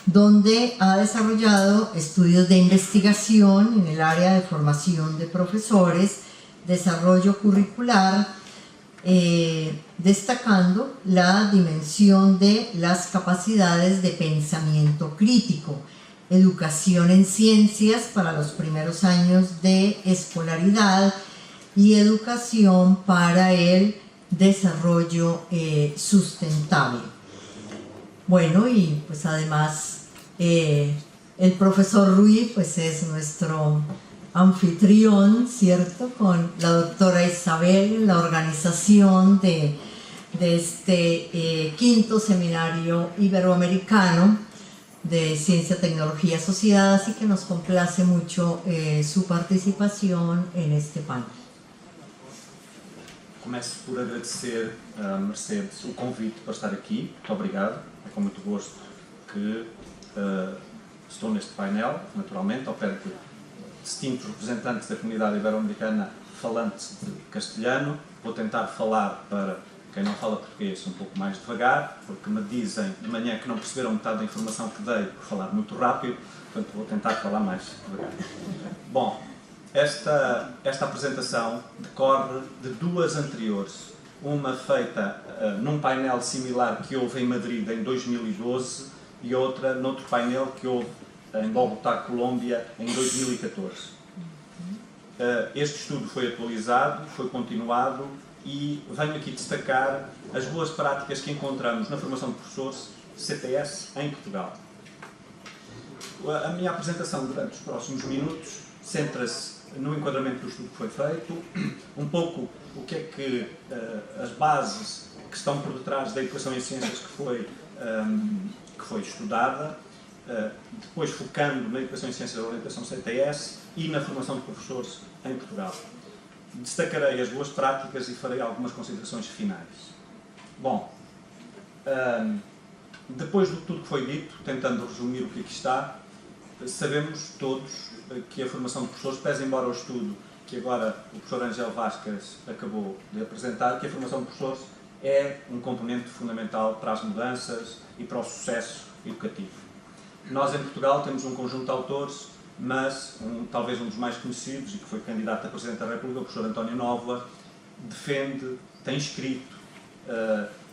Speaker 1: donde ha desarrollado estudios de investigación en el área de formación de profesores, desarrollo curricular, destacando la dimensión de las capacidades de pensamiento crítico, educación en ciencias para los primeros años de escolaridad y educación para el desarrollo sustentable. Bueno, y pues además el profesor Rui pues es nuestro anfitrión, ¿cierto?, con la doctora Isabel en la organización de este quinto seminario iberoamericano de Ciencia, Tecnología, Sociedad, así que nos complace mucho su participación en este panel.
Speaker 4: Começo por agradecer a Mercedes o convite para estar aqui. Muito obrigado. É com muito gosto que estou neste painel, naturalmente, ao pé de distintos representantes da comunidade ibero-americana falantes de castelhano. Vou tentar falar para quem não fala português um pouco mais devagar, porque me dizem de manhã que não perceberam metade da informação que dei por falar muito rápido, portanto vou tentar falar mais devagar. Bom, esta apresentação decorre de duas anteriores, uma feita num painel similar que houve em Madrid em 2012 e outra noutro painel que houve em Bogotá, Colômbia, em 2014. Este estudo foi atualizado, foi continuado e venho aqui destacar as boas práticas que encontramos na formação de professores CTS em Portugal. A minha apresentação durante os próximos minutos centra-se no enquadramento do estudo que foi feito, um pouco o que é que as bases que estão por detrás da educação em ciências que foi estudada, depois focando na educação em ciências da orientação CTS e na formação de professores em Portugal. Destacarei as boas práticas e farei algumas considerações finais. Bom, depois de tudo que foi dito, tentando resumir o que aqui está, sabemos todos que a formação de professores, pese embora o estudo que agora o professor Ángel Vázquez acabou de apresentar, que a formação de professores é um componente fundamental para as mudanças e para o sucesso educativo. Nós em Portugal temos um conjunto de autores, mas talvez um dos mais conhecidos, e que foi candidato a Presidente da República, o professor António Nóvoa, defende, tem escrito,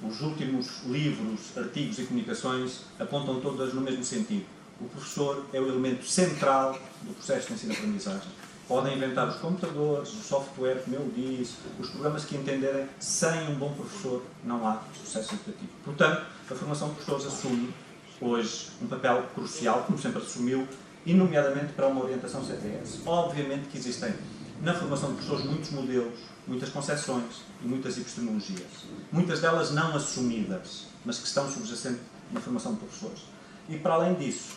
Speaker 4: os últimos livros, artigos e comunicações apontam todas no mesmo sentido. O professor é o elemento central do processo de ensino-aprendizagem. Podem inventar os computadores, o software, como ele diz, os programas que entenderem, sem um bom professor não há sucesso educativo. Portanto, a formação de professores assume hoje um papel crucial, como sempre assumiu, e nomeadamente para uma orientação CTS. Obviamente que existem na formação de professores muitos modelos, muitas concepções e muitas epistemologias. Muitas delas não assumidas, mas que estão subjacentes na formação de professores. E para além disso,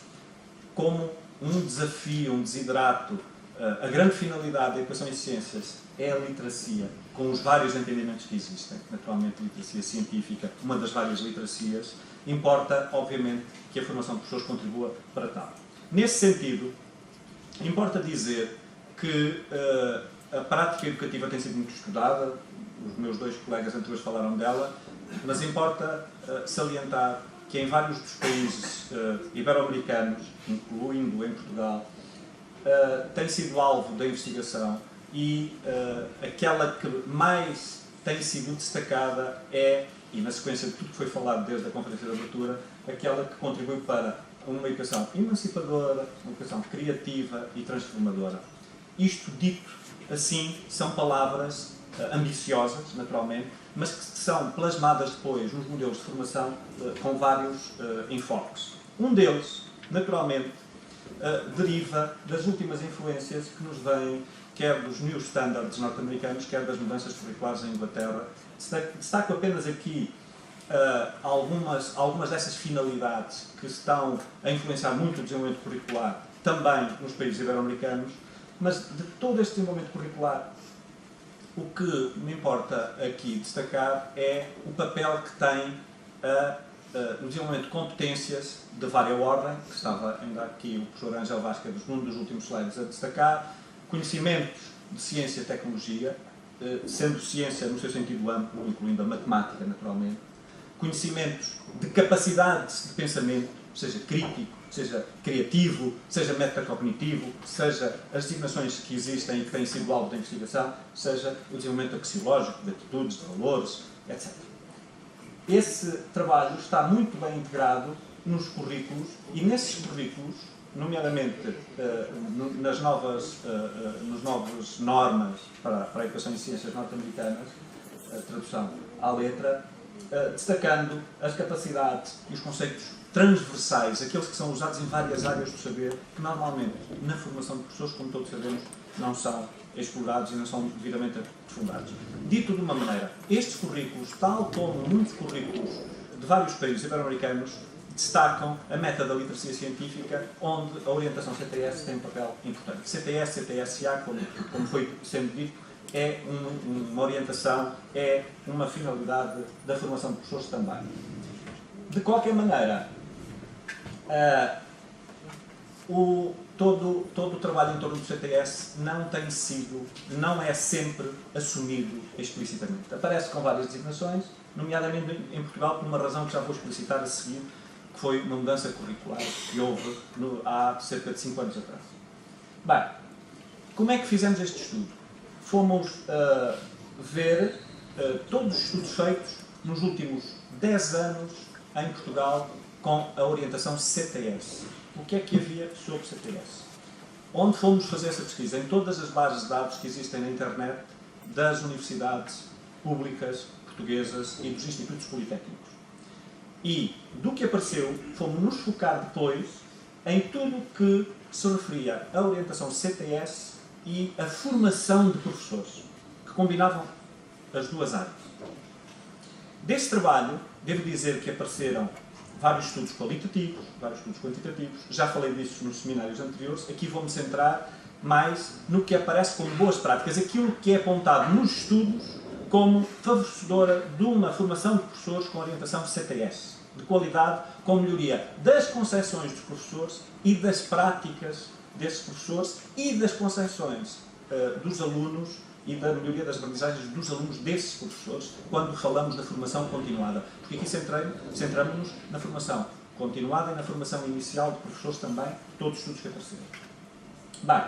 Speaker 4: como um desafio, um desiderato, a grande finalidade da educação em ciências é a literacia, com os vários entendimentos que existem. Naturalmente, literacia científica, uma das várias literacias, importa, obviamente, que a formação de professores contribua para tal. Nesse sentido, importa dizer que a prática educativa tem sido muito estudada, os meus dois colegas anteriores falaram dela, mas importa salientar que em vários dos países ibero-americanos, incluindo em Portugal, tem sido alvo da investigação e aquela que mais tem sido destacada é, e na sequência de tudo que foi falado desde a conferência de abertura, aquela que contribui para uma educação emancipadora, uma educação criativa e transformadora. Isto dito assim, são palavras ambiciosas, naturalmente, mas que são plasmadas depois nos modelos de formação com vários enfoques. Um deles, naturalmente, deriva das últimas influências que nos vêm, quer dos New Standards norte-americanos, quer das mudanças curriculares em Inglaterra. Destaco apenas aqui algumas dessas finalidades que estão a influenciar muito o desenvolvimento curricular também nos países ibero-americanos, mas de todo este desenvolvimento curricular, o que me importa aqui destacar é o papel que tem o desenvolvimento de competências de várias ordem, que estava ainda aqui o professor Ângelo Vasquez, num dos últimos slides, a destacar, conhecimentos de ciência e tecnologia, sendo ciência no seu sentido amplo, incluindo a matemática, naturalmente, conhecimentos de capacidades de pensamento, seja crítico, seja criativo, seja metacognitivo, seja as designações que existem e que têm sido alvo da investigação, seja o desenvolvimento axiológico, de atitudes, de valores, etc. Esse trabalho está muito bem integrado nos currículos e nesses currículos, nomeadamente nas novas normas para a educação em ciências norte-americanas, a tradução à letra, destacando as capacidades e os conceitos transversais, aqueles que são usados em várias áreas do saber, que normalmente na formação de professores, como todos sabemos, não são explorados e não são devidamente aprofundados. Dito de uma maneira, estes currículos, tal como muitos currículos de vários países ibero-americanos, destacam a meta da literacia científica, onde a orientação CTS tem um papel importante. CTS, CTSA, como foi sendo dito, é uma orientação, é uma finalidade da formação de professores também. De qualquer maneira, todo o trabalho em torno do CTS não é sempre assumido explicitamente. Aparece com várias designações, nomeadamente em Portugal, por uma razão que já vou explicitar a seguir, que foi uma mudança curricular que houve há cerca de 5 anos atrás. Bem, como é que fizemos este estudo? Fomos ver todos os estudos feitos nos últimos 10 anos em Portugal com a orientação CTS. O que é que havia sobre CTS? Onde fomos fazer essa pesquisa? Em todas as bases de dados que existem na internet das universidades públicas portuguesas e dos institutos politécnicos. E do que apareceu, fomos nos focar depois em tudo o que se referia à orientação CTS e a formação de professores, que combinavam as duas áreas. Desse trabalho, devo dizer que apareceram vários estudos qualitativos, vários estudos quantitativos, já falei disso nos seminários anteriores, aqui vou-me centrar mais no que aparece como boas práticas, aquilo que é apontado nos estudos como favorecedora de uma formação de professores com orientação CTS, de qualidade, com melhoria das concepções dos professores e das práticas desses professores e das concepções dos alunos e da melhoria das aprendizagens dos alunos desses professores quando falamos da formação continuada. Porque aqui centramos-nos na formação continuada e na formação inicial de professores também, todos os estudos que apareceram. Bem,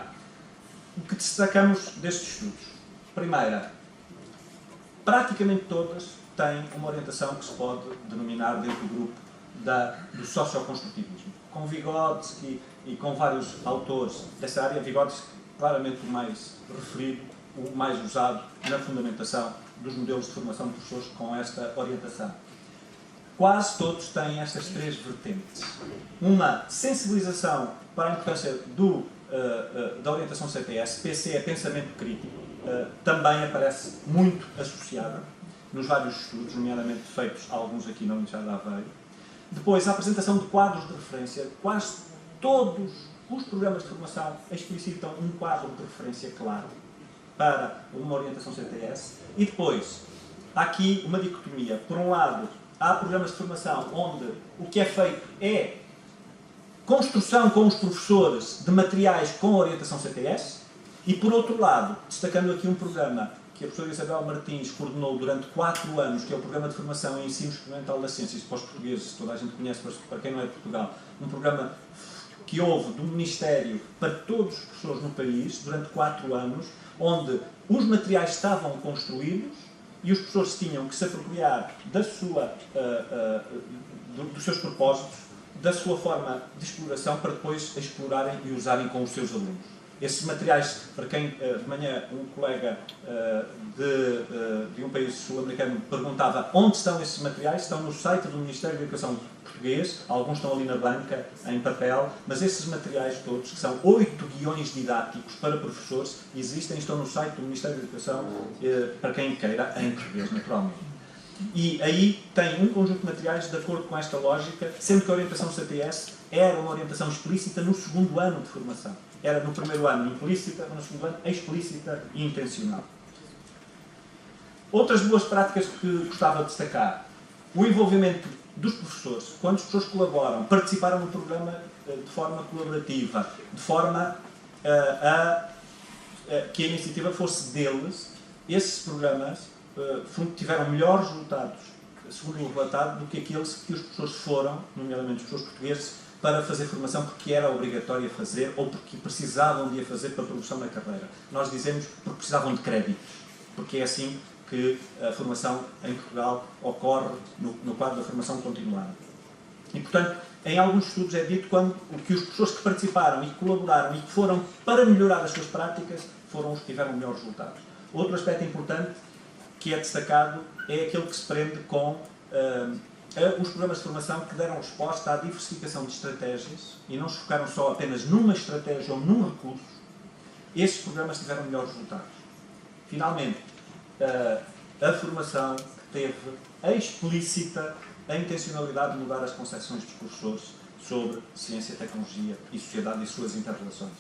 Speaker 4: o que destacamos destes estudos? Primeira, praticamente todas têm uma orientação que se pode denominar dentro do grupo do socioconstrutivismo. Com Vygotsky e com vários autores dessa área, Vygotsky claramente o mais referido, o mais usado na fundamentação dos modelos de formação de professores com esta orientação. Quase todos têm estas três vertentes. Uma sensibilização para a importância da orientação CTS, PC é pensamento crítico, também aparece muito associada nos vários estudos, nomeadamente feitos alguns aqui na Universidade de Aveiro. Depois, a apresentação de quadros de referência. Quase todos os programas de formação explicitam um quadro de referência claro para uma orientação CTS. E depois, há aqui uma dicotomia. Por um lado, há programas de formação onde o que é feito é construção com os professores de materiais com orientação CTS e, por outro lado, destacando aqui um programa que a professora Isabel Martins coordenou durante 4 anos, que é o Programa de Formação em Ensino Experimental das Ciências para os portugueses, toda a gente conhece, para quem não é de Portugal, um programa que houve do Ministério para todos os professores no país, durante 4 anos, onde os materiais estavam construídos e os professores tinham que se apropriar dos seus propósitos, da sua forma de exploração, para depois explorarem e usarem com os seus alunos. Esses materiais, para quem de manhã um colega de um país sul-americano perguntava onde estão esses materiais, estão no site do Ministério da Educação português, alguns estão ali na banca, em papel, mas esses materiais todos, que são 8 guiões didáticos para professores, existem, estão no site do Ministério da Educação, para quem queira, em português, naturalmente. E aí tem um conjunto de materiais de acordo com esta lógica, sendo que a orientação CTS era uma orientação explícita no segundo ano de formação. Era no primeiro ano implícita, no segundo ano explícita e intencional. Outras boas práticas que gostava de destacar. O envolvimento dos professores. Quando os professores colaboram, participaram no programa de forma colaborativa, de forma que a iniciativa fosse deles, esses programas tiveram melhores resultados, segundo o relatado, do que aqueles que os professores foram, nomeadamente os professores portugueses, para fazer formação porque era obrigatório fazer ou porque precisavam de a fazer para a promoção na carreira. Nós dizemos porque precisavam de créditos, porque é assim que a formação em Portugal ocorre no quadro da formação continuada. E, portanto, em alguns estudos é dito que os professores que participaram e que colaboraram e que foram para melhorar as suas práticas foram os que tiveram melhores resultados. Outro aspecto importante que é destacado é aquele que se prende com os programas de formação que deram resposta à diversificação de estratégias e não se focaram só apenas numa estratégia ou num recurso. Esses programas tiveram melhores resultados. Finalmente, a formação teve explícita a intencionalidade de mudar as concepções dos professores sobre ciência, tecnologia e sociedade e suas interrelações.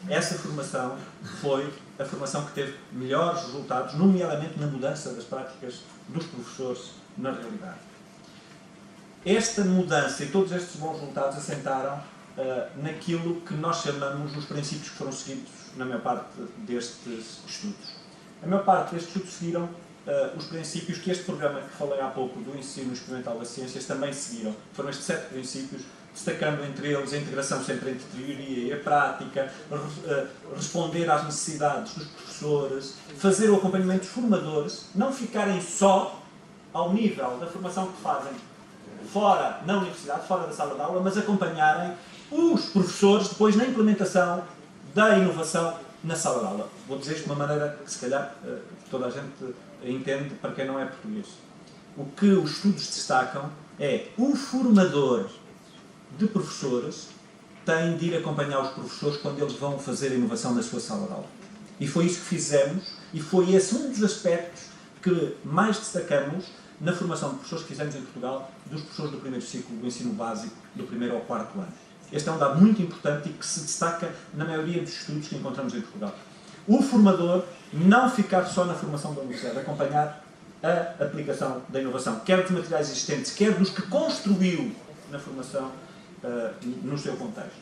Speaker 4: Essa formação foi a formação que teve melhores resultados, nomeadamente na mudança das práticas dos professores na realidade. Esta mudança e todos estes bons resultados assentaram naquilo que nós chamamos os princípios que foram seguidos na maior parte destes estudos. A maior parte destes estudos seguiram os princípios que este programa que falei há pouco do ensino experimental das ciências também seguiram. Foram estes 7 princípios, destacando entre eles a integração sempre entre a teoria e a prática, responder às necessidades dos professores, fazer o acompanhamento dos formadores, não ficarem só ao nível da formação que fazem fora, na universidade, fora da sala de aula, mas acompanharem os professores depois na implementação da inovação na sala de aula. Vou dizer isto de uma maneira que se calhar toda a gente entende para quem não é português. O que os estudos destacam é o formador de professores tem de ir acompanhar os professores quando eles vão fazer a inovação na sua sala de aula. E foi isso que fizemos e foi esse um dos aspectos que mais destacamos na formação de professores que fizemos em Portugal, dos professores do primeiro ciclo do ensino básico, do 1º ao 4º ano. Este é um dado muito importante e que se destaca na maioria dos estudos que encontramos em Portugal. O formador não ficar só na formação da universidade, acompanhar a aplicação da inovação, quer dos materiais existentes, quer dos que construiu na formação no seu contexto.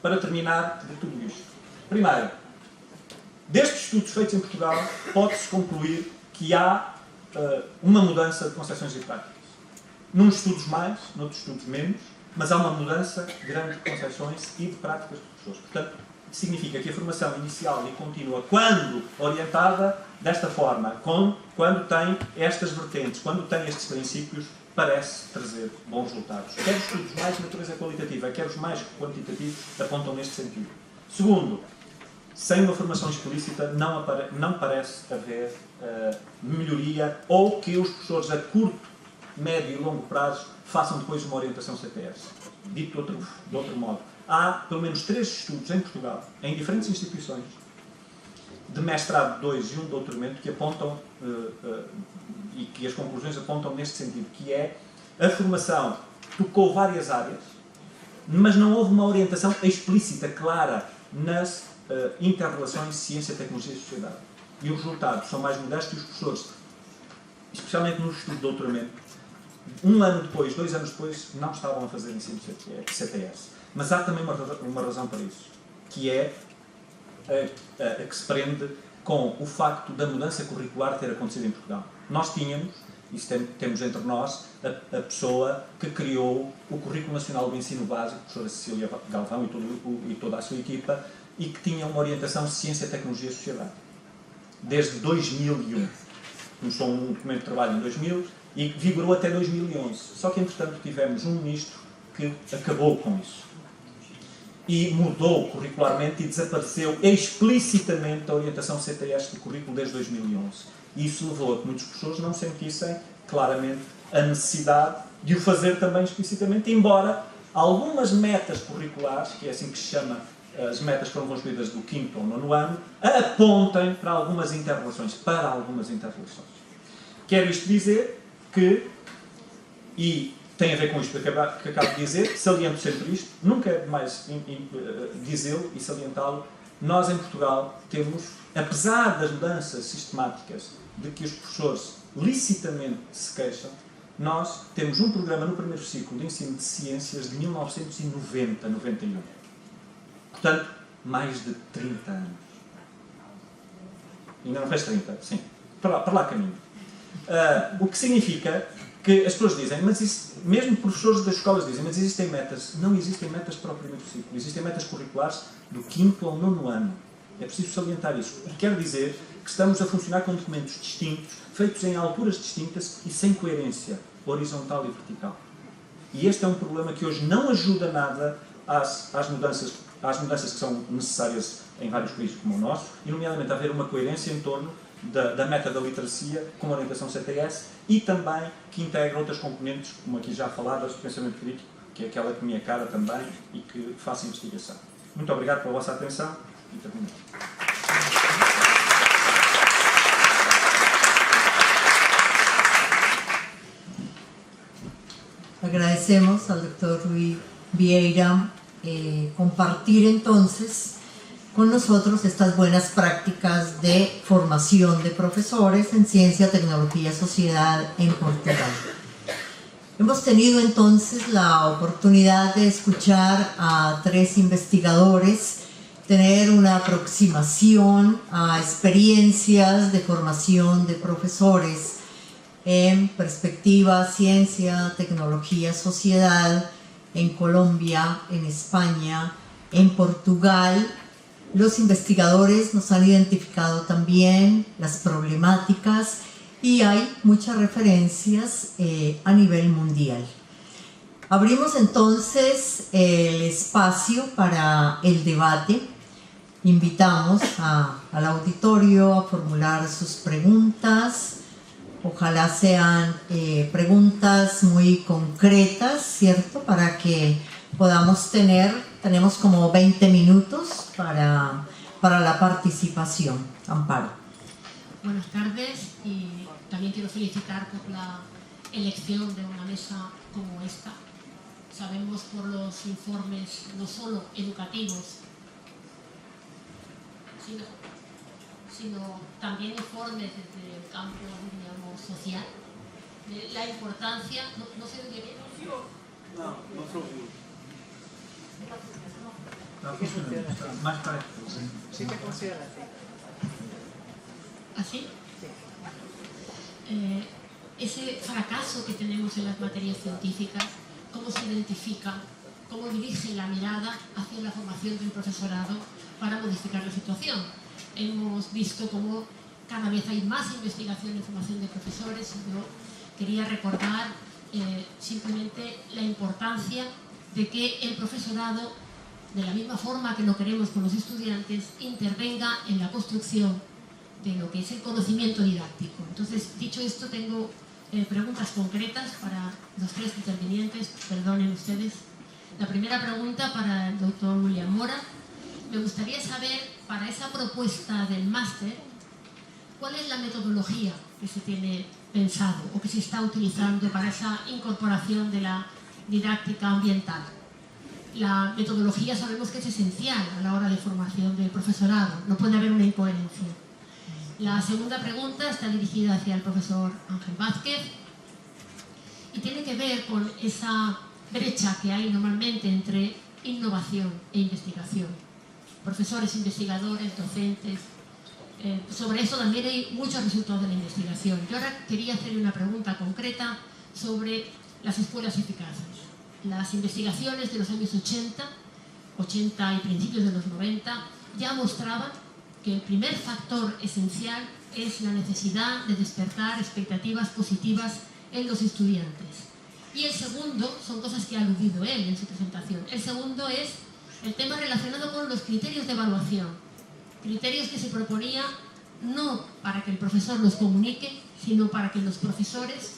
Speaker 4: Para terminar de tudo isto, primeiro, Destes estudos feitos em Portugal, pode-se concluir que há uma mudança de concepções e práticas. Num estudos mais, noutros estudos menos, mas há uma mudança grande de concepções e de práticas dos professores. Portanto, significa que a formação inicial e contínua, quando orientada desta forma, quando tem estas vertentes, quando tem estes princípios, parece trazer bons resultados. Quer os estudos mais de natureza qualitativa, quer os mais quantitativos, apontam neste sentido. Segundo, sem uma formação explícita não parece haver melhoria ou que os professores a curto, médio e longo prazo façam depois uma orientação CTS. Dito de outro modo, há pelo menos 3 estudos em Portugal, em diferentes instituições, de mestrado 2 e um de doutoramento, que apontam e que as conclusões apontam neste sentido, que é a formação tocou várias áreas, mas não houve uma orientação explícita, clara, nas inter-relações ciência, tecnologia e sociedade. E os resultados são mais modestos e os professores, especialmente no estudo de doutoramento, 1 ano depois, 2 anos depois, não estavam a fazer ensino de CTS. Mas há também uma razão para isso, que é a que se prende com o facto da mudança curricular ter acontecido em Portugal. Nós tínhamos, e temos entre nós, a pessoa que criou o Currículo Nacional do Ensino Básico, a professora Cecília Galvão e toda a sua equipa, e que tinha uma orientação de Ciência, Tecnologia e Sociedade. Desde 2001. Começou um documento de trabalho em 2000 e vigorou até 2011. Só que, entretanto, tivemos um ministro que acabou com isso. E mudou curricularmente e desapareceu explicitamente a orientação CTS do currículo desde 2011. E isso levou a que muitos professores não sentissem claramente a necessidade de o fazer também explicitamente, embora algumas metas curriculares, que é assim que se chama, as metas que foram construídas do 5º ao 9º ano, apontem para algumas inter-relações. Quero isto dizer que, e tem a ver com isto que acabo de dizer, saliento sempre isto, nunca é demais dizê-lo e salientá-lo, nós em Portugal temos, apesar das mudanças sistemáticas de que os professores licitamente se queixam, nós temos um programa no primeiro ciclo de ensino de ciências de 1990-91. Portanto, mais de 30 anos. Ainda não fez 30, sim. Para lá caminho. O que significa que as pessoas dizem, mas isso, mesmo professores das escolas dizem, mas existem metas. Não existem metas para o primeiro ciclo. Existem metas curriculares do 5º ao 9º ano. É preciso salientar isso. E quer dizer que estamos a funcionar com documentos distintos, feitos em alturas distintas e sem coerência horizontal e vertical. E este é um problema que hoje não ajuda nada às mudanças que são necessárias em vários países como o nosso, e nomeadamente haver uma coerência em torno da meta da literacia com a orientação CTS e também que integra outras componentes, como aqui já faladas, do pensamento crítico, que é aquela que me é cara também e que faça investigação. Muito obrigado pela vossa atenção e terminamos.
Speaker 1: Agradecemos al doctor Rui Vieira compartir entonces con nosotros estas buenas prácticas de formación de profesores en ciencia, tecnología, sociedad en Portugal. Hemos tenido entonces la oportunidad de escuchar a 3 investigadores, tener una aproximación a experiencias de formación de profesores en perspectiva ciencia, tecnología, sociedad en Colombia, en España, en Portugal. Los investigadores nos han identificado también las problemáticas y hay muchas referencias a nivel mundial. Abrimos entonces el espacio para el debate. Invitamos al auditorio a formular sus preguntas. Ojalá sean preguntas muy concretas, ¿cierto? Para que podamos tenemos como 20 minutos para la participación. Amparo.
Speaker 5: Buenas tardes y también quiero felicitar por la elección de una mesa como esta. Sabemos por los informes no solo educativos, sino también informes desde el campo, digamos, social, de la importancia, no sé de qué viene.
Speaker 2: Más para sí que funciona, sí.
Speaker 5: ¿Así? Ese fracaso que tenemos en las materias científicas, ¿cómo se identifica? ¿Cómo dirige la mirada hacia la formación del profesorado para modificar la situación? Hemos visto cómo cada vez hay más investigación en formación de profesores. Yo quería recordar simplemente la importancia de que el profesorado, de la misma forma que lo queremos con los estudiantes, intervenga en la construcción de lo que es el conocimiento didáctico. Entonces, dicho esto, tengo preguntas concretas para los tres intervinientes, perdonen ustedes. La primera pregunta para el doctor William Mora. Me gustaría saber, para esa propuesta del máster, ¿cuál es la metodología que se tiene pensado o que se está utilizando para esa incorporación de la didáctica ambiental? La metodología sabemos que es esencial a la hora de formación del profesorado, no puede haber una incoherencia. La segunda pregunta está dirigida hacia el profesor Ángel Vázquez y tiene que ver con esa brecha que hay normalmente entre innovación e investigación. Profesores, investigadores, docentes, sobre eso también hay muchos resultados de la investigación. Yo ahora quería hacerle una pregunta concreta sobre las escuelas eficaces. Las investigaciones de los años 80 y principios de los 90 ya mostraban que el primer factor esencial es la necesidad de despertar expectativas positivas en los estudiantes. Y el segundo, son cosas que ha aludido él en su presentación, el segundo es el tema relacionado con los criterios de evaluación. Criterios que se proponía no para que el profesor los comunique, sino para que los profesores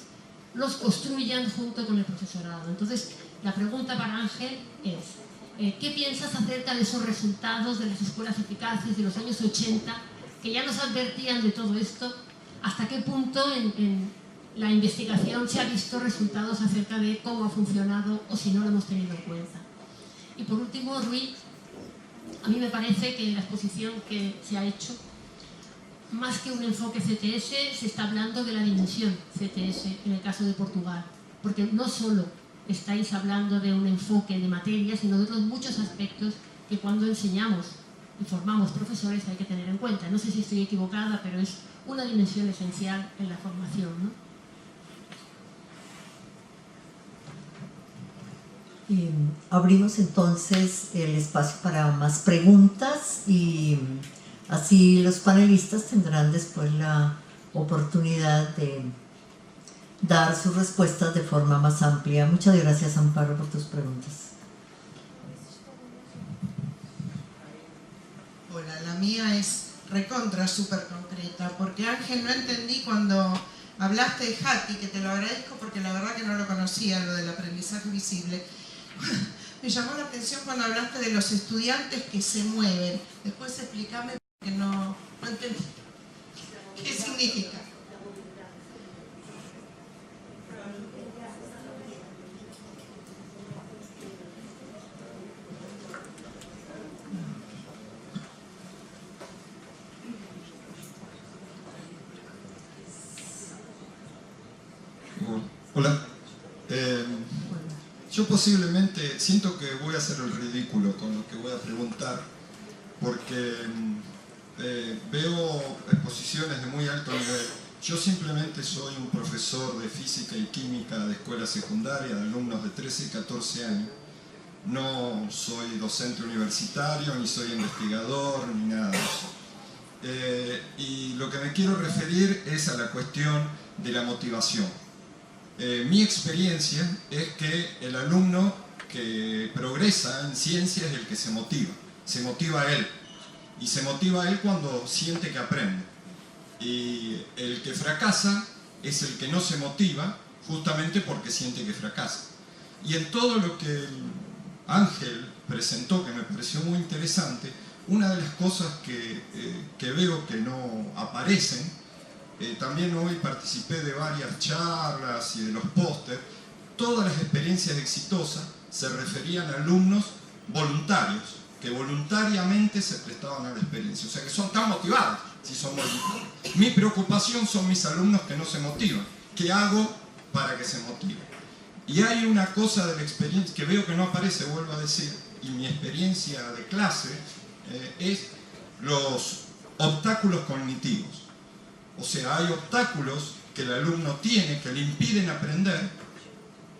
Speaker 5: los construyan junto con el profesorado. Entonces, la pregunta para Ángel es, ¿qué piensas acerca de esos resultados de las escuelas eficaces de los años 80, que ya nos advertían de todo esto? ¿Hasta qué punto en la investigación se ha visto resultados acerca de cómo ha funcionado o si no lo hemos tenido en cuenta? Y por último, Rui, a mí me parece que en la exposición que se ha hecho, más que un enfoque CTS, se está hablando de la dimensión CTS en el caso de Portugal, porque no solo estáis hablando de un enfoque de materia, sino de otros muchos aspectos que cuando enseñamos y formamos profesores hay que tener en cuenta. No sé si estoy equivocada, pero es una dimensión esencial en la formación, ¿no?
Speaker 1: Abrimos entonces el espacio para más preguntas y así los panelistas tendrán después la oportunidad de dar sus respuestas de forma más amplia. Muchas gracias, Amparo, por tus preguntas.
Speaker 6: Hola, la mía es recontra súper concreta, porque Ángel, no entendí cuando hablaste de Hattie, que te lo agradezco porque la verdad que no lo conocía, lo del aprendizaje visible. Me llamó la atención cuando hablaste de los estudiantes que se mueven. Después explícame porque no entendí. ¿Qué significa?
Speaker 7: Hola. Yo posiblemente siento que voy a hacer el ridículo con lo que voy a preguntar, porque veo exposiciones de muy alto nivel. Yo simplemente soy un profesor de física y química de escuela secundaria, de alumnos de 13 y 14 años. No soy docente universitario, ni soy investigador, ni nada de eso. Y lo que me quiero referir es a la cuestión de la motivación. Mi experiencia es que el alumno que progresa en ciencia es el que se motiva a él, y se motiva a él cuando siente que aprende. Y el que fracasa es el que no se motiva justamente porque siente que fracasa. Y en todo lo que Ángel presentó, que me pareció muy interesante, una de las cosas que veo que no aparecen, también hoy participé de varias charlas y de los pósters, todas las experiencias exitosas se referían a alumnos voluntarios, que voluntariamente se prestaban a la experiencia, o sea que son tan motivados si son voluntarios. Mi preocupación son mis alumnos que no se motivan. ¿Qué hago para que se motiven? Y hay una cosa de la experiencia que veo que no aparece, vuelvo a decir, y mi experiencia de clase es los obstáculos cognitivos. O sea, hay obstáculos que el alumno tiene que le impiden aprender,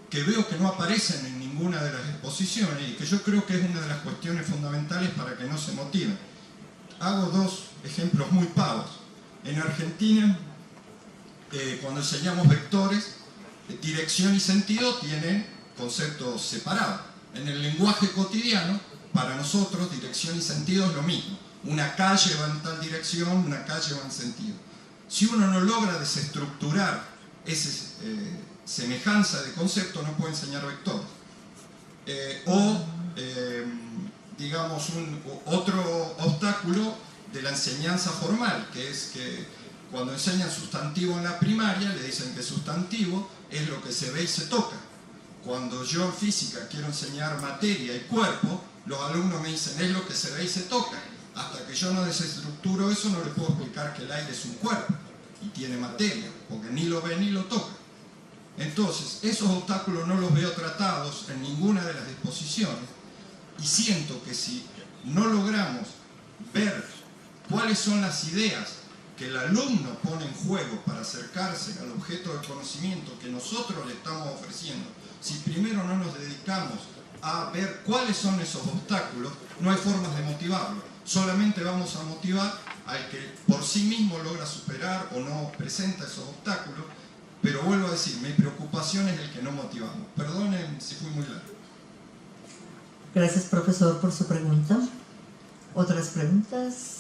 Speaker 7: que veo que no aparecen en ninguna de las exposiciones y que yo creo que es una de las cuestiones fundamentales para que no se motiven. Hago dos ejemplos muy pavos. En Argentina, cuando enseñamos vectores, dirección y sentido tienen conceptos separados. En el lenguaje cotidiano, para nosotros, dirección y sentido es lo mismo. Una calle va en tal dirección, una calle va en sentido. Si uno no logra desestructurar esa semejanza de concepto, no puede enseñar vectores. Digamos, otro obstáculo de la enseñanza formal, que es que cuando enseñan sustantivo en la primaria, le dicen que sustantivo es lo que se ve y se toca. Cuando yo en física quiero enseñar materia y cuerpo, los alumnos me dicen es lo que se ve y se toca. Hasta que yo no desestructuro eso, no les puedo explicar que el aire es un cuerpo y tiene materia, porque ni lo ve ni lo toca. Entonces, esos obstáculos no los veo tratados en ninguna de las exposiciones y siento que si no logramos ver cuáles son las ideas que el alumno pone en juego para acercarse al objeto de conocimiento que nosotros le estamos ofreciendo, si primero no nos dedicamos a ver cuáles son esos obstáculos, no hay formas de motivarlo. Solamente vamos a motivar al que por sí mismo logra superar o no presenta esos obstáculos, pero vuelvo a decir, mi preocupación es el que no motivamos. Perdonen si fui muy largo.
Speaker 1: Gracias, profesor, por su pregunta. ¿Otras preguntas?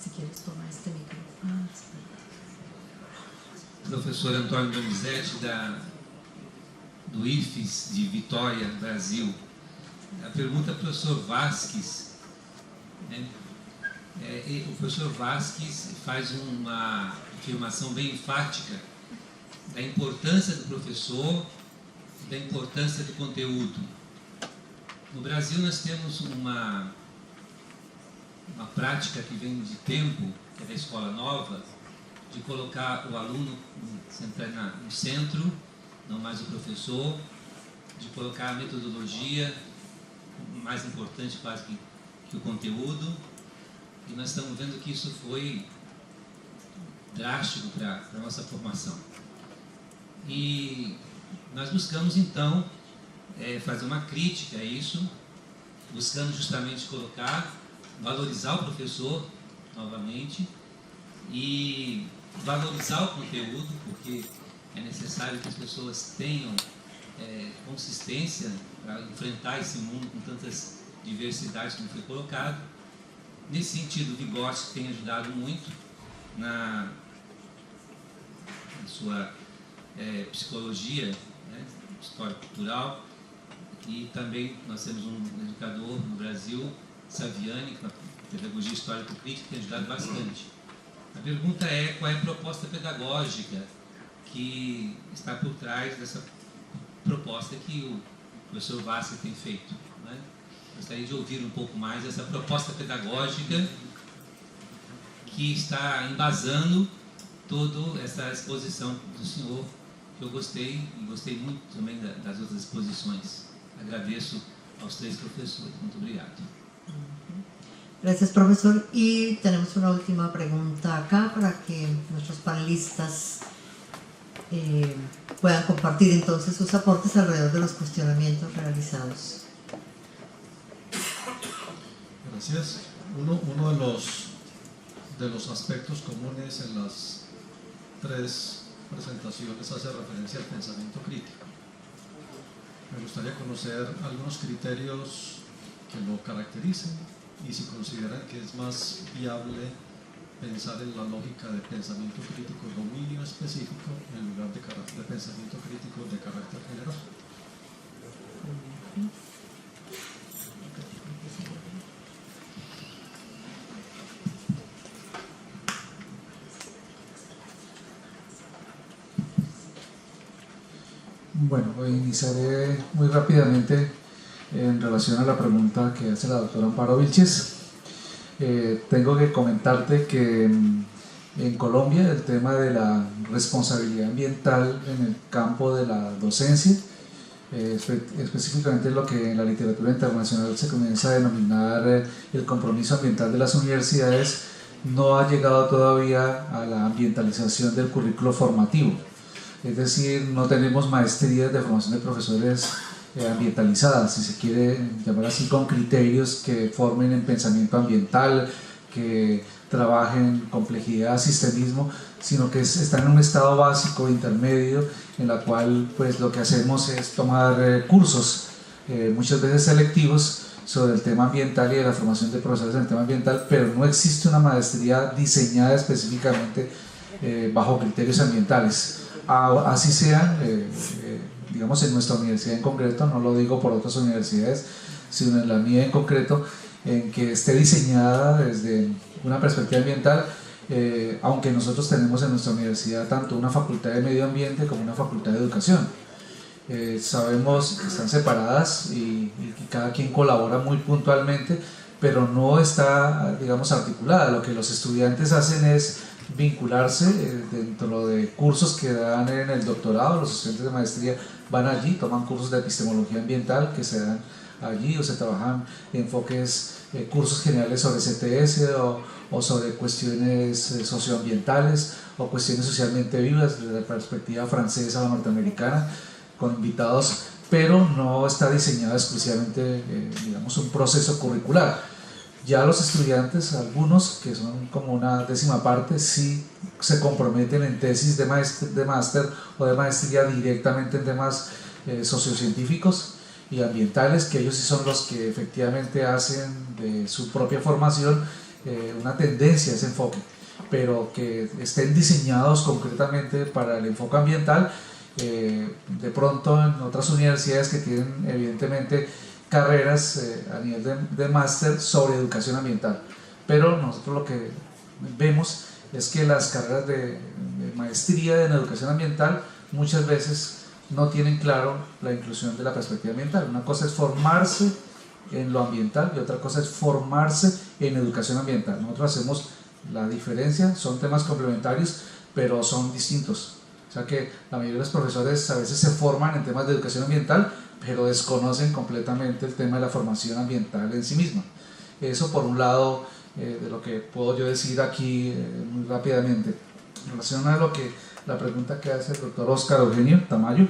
Speaker 1: Si quieres, toma este micrófono.
Speaker 8: Professor Antônio Donizete, do IFES de Vitória, Brasil. A pergunta é para o professor Vasques. Né? O professor Vasques faz uma afirmação bem enfática da importância do professor, da importância do conteúdo. No Brasil nós temos uma prática que vem de tempo, que é da escola nova, de colocar o aluno no centro, não mais o professor, de colocar a metodologia, mais importante quase que o conteúdo, e nós estamos vendo que isso foi drástico para a nossa formação. E nós buscamos então fazer uma crítica a isso, buscando justamente valorizar o professor novamente e valorizar o conteúdo, porque é necessário que as pessoas tenham consistência para enfrentar esse mundo com tantas diversidades como foi colocado. Nesse sentido, o Vygotsky tem ajudado muito na sua psicologia, né, história cultural, e também nós temos um educador no Brasil, Saviani, com a pedagogia histórico-crítica, que tem ajudado bastante. A pergunta é qual é a proposta pedagógica que está por trás dessa proposta que o professor Vasques tem feito, né? Gostaria de ouvir um pouco mais essa proposta pedagógica que está embasando toda essa exposição do senhor, que eu gostei, e gostei muito também das outras exposições. Agradeço aos três professores. Muito obrigado.
Speaker 1: Gracias, profesor. Y tenemos una última pregunta acá para que nuestros panelistas puedan compartir entonces sus aportes alrededor de los cuestionamientos realizados.
Speaker 9: Gracias. Uno de los aspectos comunes en las tres presentaciones hace referencia al pensamiento crítico. Me gustaría conocer algunos criterios que lo caractericen y si consideran que es más viable pensar en la lógica de pensamiento crítico dominio específico en lugar de pensamiento crítico de carácter general.
Speaker 2: Bueno, iniciaré muy rápidamente en relación a la pregunta que hace la doctora Amparo Vilches. Tengo que comentarte que en Colombia el tema de la responsabilidad ambiental en el campo de la docencia específicamente lo que en la literatura internacional se comienza a denominar el compromiso ambiental de las universidades, no ha llegado todavía a la ambientalización del currículo formativo. Es decir, no tenemos maestrías de formación de profesores ambientalizadas, si se quiere llamar así, con criterios que formen en pensamiento ambiental, que trabajen complejidad, sistemismo, sino que están en un estado básico, intermedio, en la cual pues lo que hacemos es tomar cursos, muchas veces selectivos, sobre el tema ambiental y de la formación de profesores en el tema ambiental, pero no existe una maestría diseñada específicamente bajo criterios ambientales. Así sean, digamos en nuestra universidad en concreto, no lo digo por otras universidades, sino en la mía en concreto, en que esté diseñada desde una perspectiva ambiental, aunque nosotros tenemos en nuestra universidad tanto una facultad de medio ambiente como una facultad de educación. Sabemos que están separadas y cada quien colabora muy puntualmente, pero no está, digamos, articulada. Lo que los estudiantes hacen es vincularse dentro de cursos que dan en el doctorado. Los estudiantes de maestría van allí, toman cursos de epistemología ambiental que se dan allí, o se trabajan enfoques, cursos generales sobre CTS o sobre cuestiones socioambientales o cuestiones socialmente vivas desde la perspectiva francesa o norteamericana, con invitados, pero no está diseñado exclusivamente, digamos, un proceso curricular. Ya los estudiantes, algunos que son como una décima parte, sí se comprometen en tesis de máster o de maestría directamente en temas sociocientíficos y ambientales, que ellos sí son los que efectivamente hacen de su propia formación una tendencia a ese enfoque, pero que estén diseñados concretamente para el enfoque ambiental. De pronto en otras universidades que tienen evidentemente carreras a nivel de máster sobre educación ambiental, pero nosotros lo que vemos es que las carreras de maestría en educación ambiental muchas veces no tienen claro la inclusión de la perspectiva ambiental. Una cosa es formarse en lo ambiental y otra cosa es formarse en educación ambiental. Nosotros hacemos la diferencia, son temas complementarios, pero son distintos. O sea que la mayoría de los profesores a veces se forman en temas de educación ambiental, pero desconocen completamente el tema de la formación ambiental en sí misma. Eso por un lado, de lo que puedo yo decir aquí muy rápidamente. En relación a la pregunta que hace el doctor Óscar Eugenio Tamayo,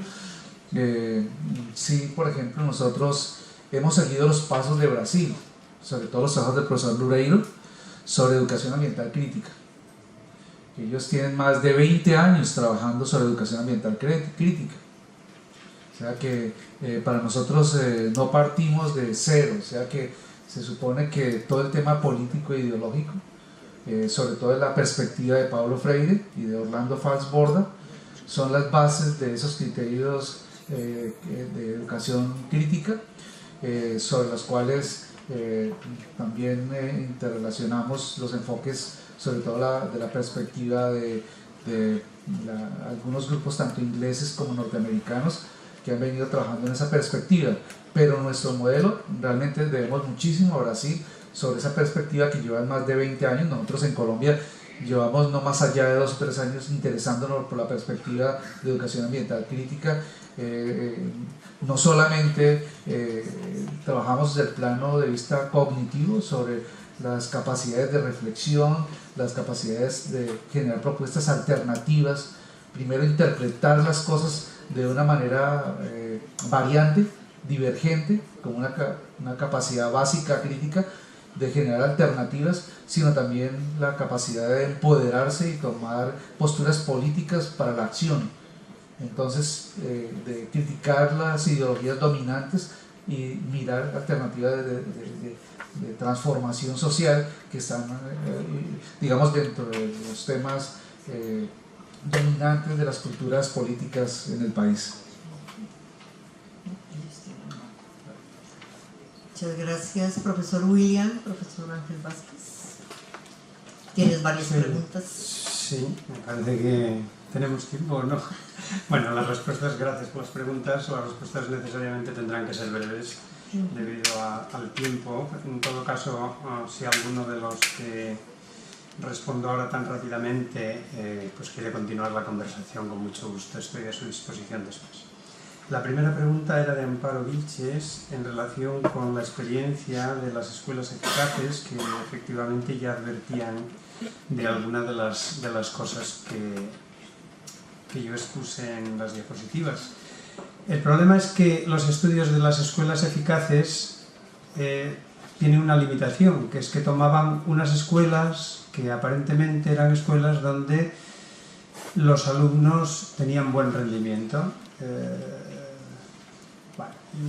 Speaker 2: sí, por ejemplo, nosotros hemos seguido los pasos de Brasil, sobre todo los trabajos del profesor Loureiro, sobre educación ambiental crítica. Ellos tienen más de 20 años trabajando sobre educación ambiental crítica. O sea que para nosotros no partimos de cero, o sea que se supone que todo el tema político e ideológico, sobre todo en la perspectiva de Paulo Freire y de Orlando Falsborda, son las bases de esos criterios de educación crítica, sobre los cuales también interrelacionamos los enfoques, sobre todo de la perspectiva de algunos grupos tanto ingleses como norteamericanos que han venido trabajando en esa perspectiva, pero nuestro modelo realmente debemos muchísimo a Brasil sobre esa perspectiva que llevan más de 20 años. Nosotros en Colombia llevamos no más allá de 2 o 3 años interesándonos por la perspectiva de educación ambiental crítica. No solamente trabajamos desde el plano de vista cognitivo sobre las capacidades de reflexión, las capacidades de generar propuestas alternativas, primero interpretar las cosas de una manera variante, divergente, como una capacidad básica crítica de generar alternativas, sino también la capacidad de empoderarse y tomar posturas políticas para la acción. Entonces, de criticar las ideologías dominantes y mirar alternativas de transformación social que están, digamos, dentro de los temas dominantes de las culturas políticas en el país.
Speaker 1: Muchas gracias, profesor William. Profesor Ángel Vázquez, ¿tienes varias preguntas?
Speaker 3: Sí, me parece que tenemos tiempo, ¿o no? Bueno, las respuestas, gracias por las preguntas. Las respuestas necesariamente tendrán que ser breves debido al tiempo. En todo caso, si alguno de los que respondo ahora tan rápidamente pues quiere continuar la conversación, con mucho gusto estoy a su disposición después. La primera pregunta era de Amparo Vilches en relación con la experiencia de las escuelas eficaces, que efectivamente ya advertían de algunas de las cosas que yo expuse en las diapositivas. El problema es que los estudios de las escuelas eficaces tienen una limitación, que es que tomaban unas escuelas que aparentemente eran escuelas donde los alumnos tenían buen rendimiento.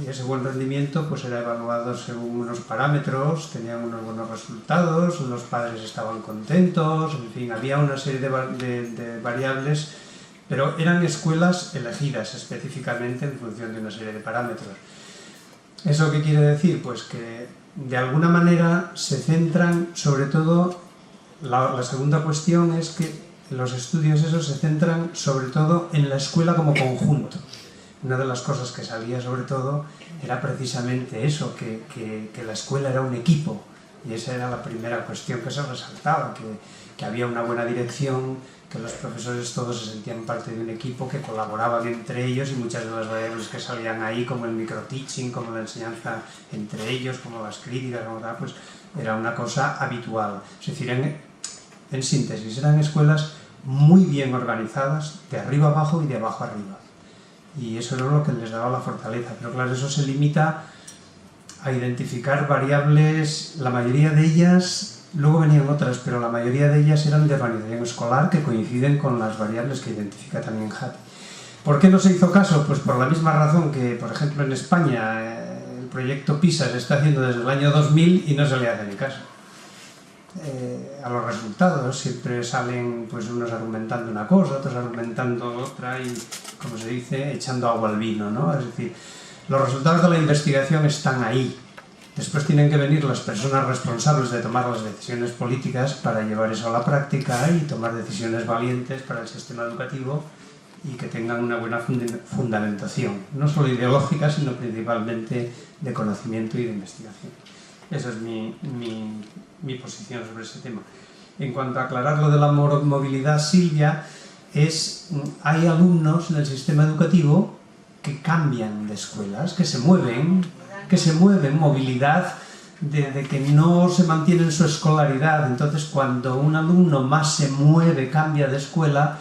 Speaker 3: Y ese buen rendimiento pues era evaluado según unos parámetros, tenían unos buenos resultados, los padres estaban contentos, en fin, había una serie de variables, pero eran escuelas elegidas específicamente en función de una serie de parámetros. ¿Eso qué quiere decir? Pues que de alguna manera se centran, sobre todo, la segunda cuestión es que los estudios esos se centran sobre todo en la escuela como conjunto. Una de las cosas que salía sobre todo era precisamente eso, que la escuela era un equipo, y esa era la primera cuestión que se resaltaba, que había una buena dirección, que los profesores todos se sentían parte de un equipo, que colaboraban entre ellos, y muchas de las variables que salían ahí, como el microteaching, como la enseñanza entre ellos, como las críticas, como tal, pues era una cosa habitual. Es decir, en síntesis, eran escuelas muy bien organizadas, de arriba abajo y de abajo arriba. Y eso era lo que les daba la fortaleza, pero claro, eso se limita a identificar variables, la mayoría de ellas, luego venían otras, pero la mayoría de ellas eran de organización escolar, que coinciden con las variables que identifica también Hattie. ¿Por qué no se hizo caso? Pues por la misma razón que, por ejemplo, en España el proyecto PISA se está haciendo desde el año 2000 y no se le hace ni caso. A los resultados siempre salen pues unos argumentando una cosa, otros argumentando otra y, como se dice, echando agua al vino, ¿no? Es decir, los resultados de la investigación están ahí. Después tienen que venir las personas responsables de tomar las decisiones políticas para llevar eso a la práctica y tomar decisiones valientes para el sistema educativo y que tengan una buena fundamentación, no solo ideológica, sino principalmente de conocimiento y de investigación. Esa es mi posición sobre ese tema. En cuanto a aclarar lo de la movilidad, Silvia, hay alumnos en el sistema educativo que cambian de escuelas, que se mueven, movilidad de que no se mantiene en su escolaridad. Entonces, cuando un alumno más se mueve, cambia de escuela,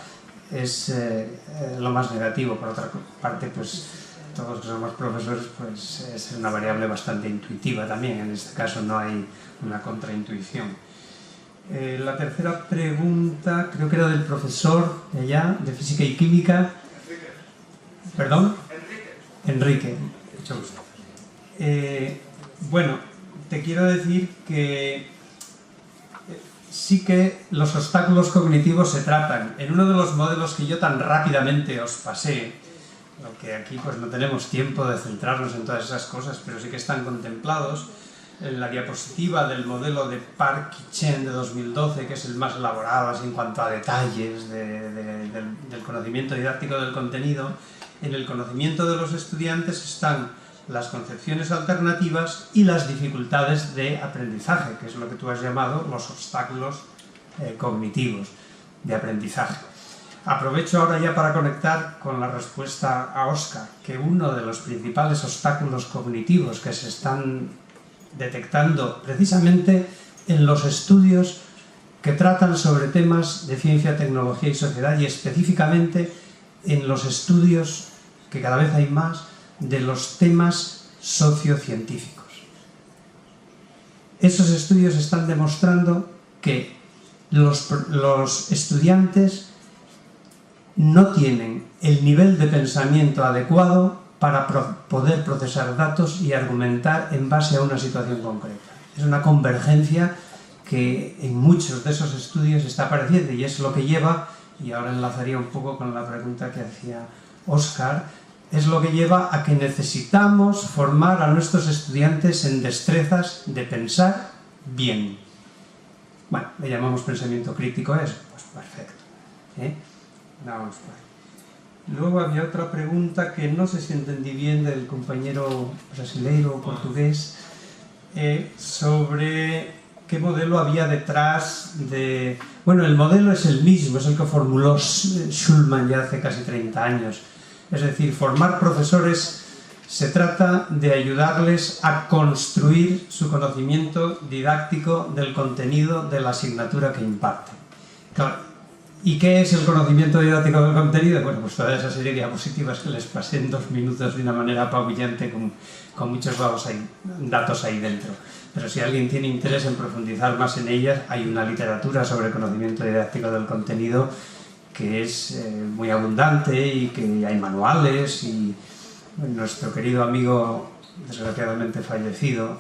Speaker 3: es lo más negativo. Por otra parte, pues todos que somos profesores, pues es una variable bastante intuitiva también. En este caso no hay una contraintuición. La tercera pregunta creo que era del profesor de allá, de Física y Química. ¿Perdón? Enrique. Mucho gusto. Bueno, te quiero decir que sí que los obstáculos cognitivos se tratan. En uno de los modelos que yo tan rápidamente os pasé, lo que aquí pues no tenemos tiempo de centrarnos en todas esas cosas, pero sí que están contemplados en la diapositiva del modelo de Park y Chen de 2012, que es el más elaborado así en cuanto a detalles del conocimiento didáctico del contenido. En el conocimiento de los estudiantes están las concepciones alternativas y las dificultades de aprendizaje, que es lo que tú has llamado los obstáculos cognitivos de aprendizaje. Aprovecho ahora ya para conectar con la respuesta a Óscar, que uno de los principales obstáculos cognitivos que se están detectando precisamente en los estudios que tratan sobre temas de ciencia, tecnología y sociedad, y específicamente en los estudios, que cada vez hay más, de los temas sociocientíficos. Esos estudios están demostrando que los estudiantes no tienen el nivel de pensamiento adecuado para poder procesar datos y argumentar en base a una situación concreta. Es una convergencia que en muchos de esos estudios está apareciendo, y es lo que lleva, y ahora enlazaría un poco con la pregunta que hacía Óscar, es lo que lleva a que necesitamos formar a nuestros estudiantes en destrezas de pensar bien. Bueno, le llamamos pensamiento crítico a eso, pues perfecto. Vamos por ahí. Luego había otra pregunta que no sé si entendí bien del compañero brasileiro o portugués, sobre qué modelo había detrás de... Bueno, el modelo es el mismo, es el que formuló Schulman ya hace casi 30 años.
Speaker 10: Es decir, formar profesores se trata de ayudarles a construir su conocimiento didáctico del contenido de la asignatura que imparten. Claro, ¿y qué es el conocimiento didáctico del contenido? Bueno, pues toda esa serie de diapositivas que les pasé en 2 minutos de una manera apabullante con muchos datos ahí dentro. Pero si alguien tiene interés en profundizar más en ellas, hay una literatura sobre conocimiento didáctico del contenido que es muy abundante y que hay manuales, y nuestro querido amigo, desgraciadamente fallecido,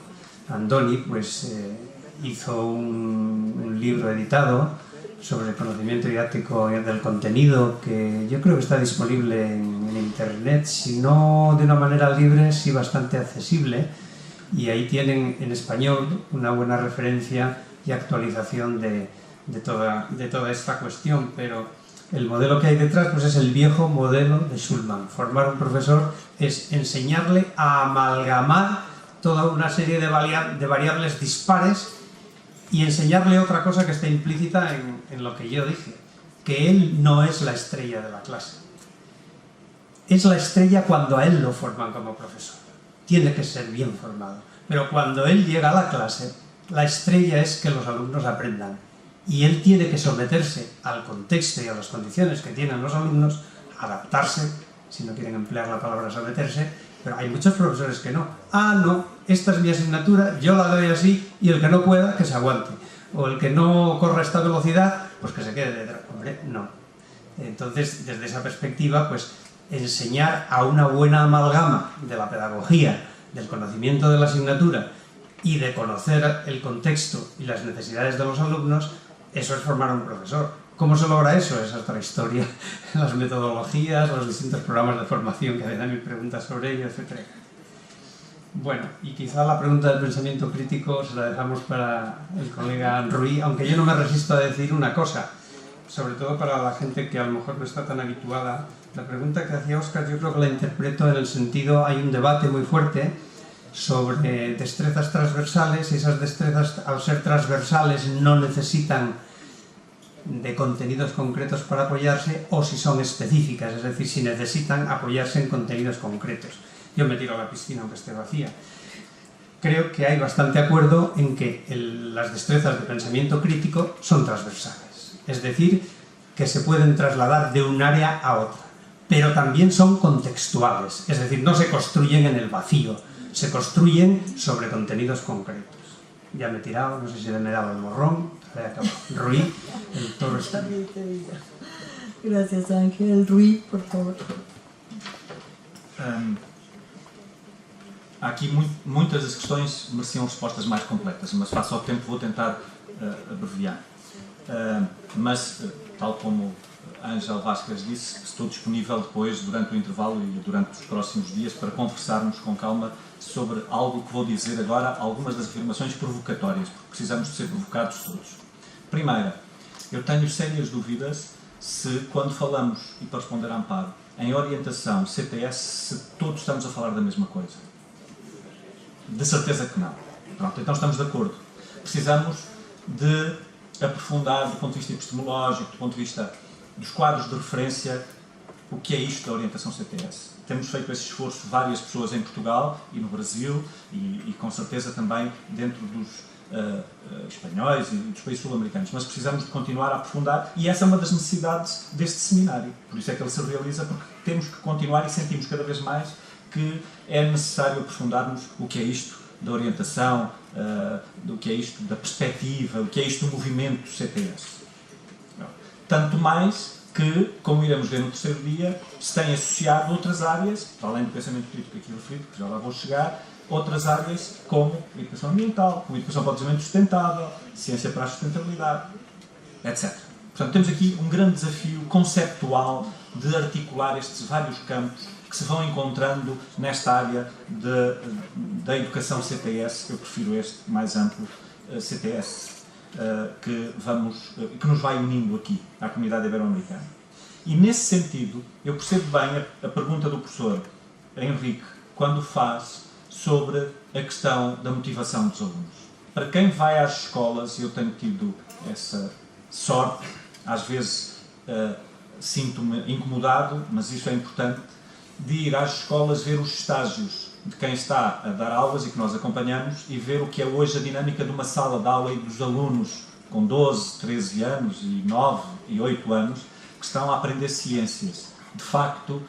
Speaker 10: Andoni, pues hizo un libro editado sobre conocimiento didáctico del contenido, que yo creo que está disponible en internet, si no de una manera libre, sí bastante accesible, y ahí tienen en español una buena referencia y actualización de toda esta cuestión. Pero el modelo que hay detrás pues es el viejo modelo de Schulman. Formar un profesor es enseñarle a amalgamar toda una serie de variables dispares y enseñarle otra cosa que está implícita en lo que yo dije, que él no es la estrella de la clase. Es la estrella cuando a él lo forman como profesor. Tiene que ser bien formado. Pero cuando él llega a la clase, la estrella es que los alumnos aprendan. Y él tiene que someterse al contexto y a las condiciones que tienen los alumnos, adaptarse, si no quieren emplear la palabra someterse, pero hay muchos profesores que no. Ah, no, esta es mi asignatura, yo la doy así, y el que no pueda, que se aguante. O el que no corra esta velocidad, pues que se quede detrás. Hombre, no. Entonces, desde esa perspectiva, pues enseñar a una buena amalgama de la pedagogía, del conocimiento de la asignatura y de conocer el contexto y las necesidades de los alumnos, eso es formar a un profesor. ¿Cómo se logra eso? Esa es otra historia. Las metodologías, los distintos programas de formación, que había también preguntas sobre ello, etc. Bueno, y quizá la pregunta del pensamiento crítico se la dejamos para el colega Ruy, aunque yo no me resisto a decir una cosa, sobre todo para la gente que a lo mejor no está tan habituada. La pregunta que hacía Óscar yo creo que la interpreto en el sentido, hay un debate muy fuerte sobre destrezas transversales, y esas destrezas, al ser transversales, no necesitan de contenidos concretos para apoyarse, o si son específicas, es decir, si necesitan apoyarse en contenidos concretos. Yo me tiro a la piscina aunque esté vacía. Creo que hay bastante acuerdo en que las destrezas de pensamiento crítico son transversales, es decir, que se pueden trasladar de un área a otra, pero también son contextuales, es decir, no se construyen en el vacío, se construyen sobre contenidos concretos. Ya me he tirado, no sé si me he dado el morrón. Ruy, el toro está.
Speaker 1: Gracias, Ángel. Ruy, por favor.
Speaker 4: Há aqui muitas das questões mereciam respostas mais completas, mas face ao tempo vou tentar abreviar. Mas, tal como Ângel Vasquez disse, estou disponível depois, durante o intervalo e durante os próximos dias, para conversarmos com calma sobre algo que vou dizer agora, algumas das afirmações provocatórias, porque precisamos de ser provocados todos. Primeira, eu tenho sérias dúvidas se, quando falamos, e para responder a Amparo, em orientação CTS, se todos estamos a falar da mesma coisa. De certeza que não. Pronto, então estamos de acordo. Precisamos de aprofundar, do ponto de vista epistemológico, do ponto de vista dos quadros de referência, o que é isto da orientação CTS. Temos feito esse esforço várias pessoas em Portugal e no Brasil e com certeza também dentro dos espanhóis e dos países sul-americanos, mas precisamos de continuar a aprofundar, e essa é uma das necessidades deste seminário. Por isso é que ele se realiza, porque temos que continuar e sentimos cada vez mais que é necessário aprofundarmos o que é isto da orientação, do que é isto da perspectiva, o que é isto do movimento CTS. Tanto mais que, como iremos ver no terceiro dia, se tem associado outras áreas, para além do pensamento crítico aqui referido, que já lá vou chegar, outras áreas como educação ambiental, como educação para o desenvolvimento sustentável, ciência para a sustentabilidade, etc. Portanto, temos aqui um grande desafio conceptual de articular estes vários campos que se vão encontrando nesta área da educação CTS, eu prefiro este mais amplo, CTS, que nos vai unindo aqui, à comunidade ibero-americana. E nesse sentido, eu percebo bem a pergunta do professor Henrique, quando faz sobre a questão da motivação dos alunos. Para quem vai às escolas, eu tenho tido essa sorte, às vezes sinto-me incomodado, mas isso é importante,
Speaker 11: de ir às escolas ver os estágios de quem está a dar aulas e que nós acompanhamos e ver o que é hoje a dinâmica de uma sala de aula e dos alunos com 12, 13 anos e 9 e 8 anos que estão a aprender ciências. De facto,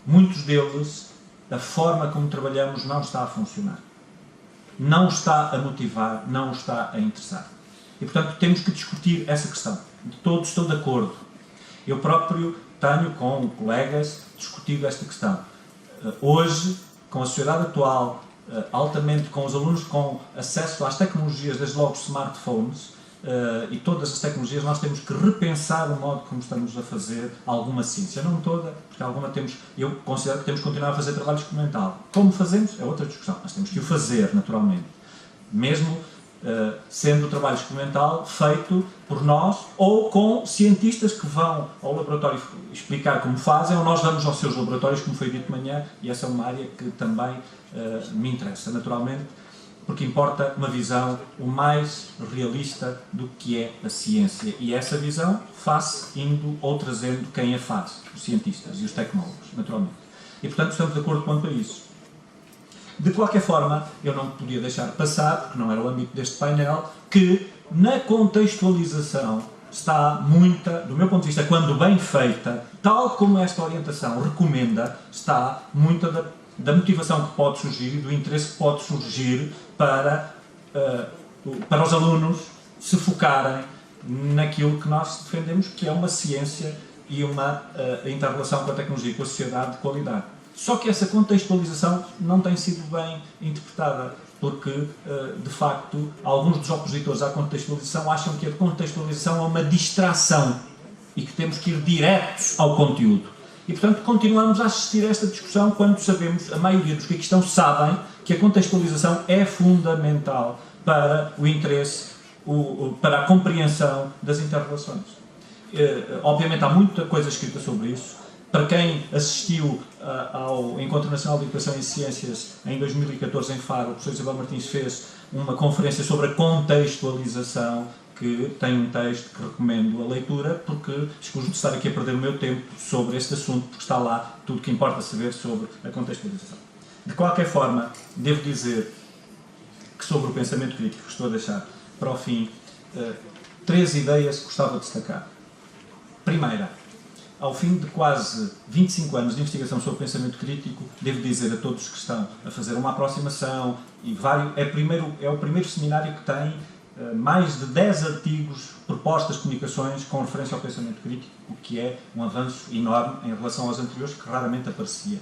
Speaker 11: muitos deles, a forma como trabalhamos não está a funcionar. Não está a motivar, não está a interessar. E, portanto, temos que discutir essa questão. De todos estou de acordo. Eu próprio tenho, com colegas, discutido esta questão. Hoje, com a sociedade atual, altamente com os alunos com acesso às tecnologias, desde logo smartphones, e todas as tecnologias, nós temos que repensar o modo como estamos a fazer alguma ciência. Não toda, porque alguma temos... Eu considero que temos que continuar a fazer trabalho experimental. Como fazemos? É outra discussão. Mas temos que o fazer, naturalmente. Mesmo sendo o trabalho experimental feito por nós ou com cientistas que vão ao laboratório explicar como fazem, ou nós vamos aos seus laboratórios, como foi dito de manhã, e essa é uma área que também me interessa, naturalmente, porque importa uma visão o mais realista do que é a ciência. E essa visão faz indo ou trazendo quem a faz, os cientistas e os tecnólogos, naturalmente. E, portanto, estamos de acordo quanto a isso. De qualquer forma, eu não podia deixar passar, porque não era o âmbito deste painel, que na contextualização está muita, do meu ponto de vista, quando bem feita, tal como esta orientação recomenda, está muita da motivação que pode surgir e do interesse que pode surgir para os alunos se focarem naquilo que nós defendemos, que é uma ciência e uma inter-relação com a tecnologia e com a sociedade de qualidade. Só que essa contextualização não tem sido bem interpretada, porque, de facto, alguns dos opositores à contextualização acham que a contextualização é uma distração e que temos que ir diretos ao conteúdo. E, portanto, continuamos a assistir a esta discussão quando sabemos, a maioria dos que aqui estão sabem, que a contextualização é fundamental para o interesse, para a compreensão das interrelações. Obviamente, há muita coisa escrita sobre isso. Para quem assistiu ao Encontro Nacional de Educação e Ciências em 2014 em Faro, o professor Isabel Martins fez uma conferência sobre a contextualização, que tem um texto que recomendo a leitura, porque escuso de estar aqui a perder o meu tempo sobre este assunto, porque está lá tudo o que importa saber sobre a contextualização. De qualquer forma, devo dizer que sobre o pensamento crítico, que estou a deixar para o fim, 3 ideias que gostava de destacar. Primeira, ao fim de quase 25 anos de investigação sobre o pensamento crítico, devo dizer a todos que estão a fazer uma aproximação, e é o primeiro seminário que tem mais de 10 artigos, propostas, comunicações com referência ao pensamento crítico, o que é um avanço enorme em relação aos anteriores, que raramente aparecia.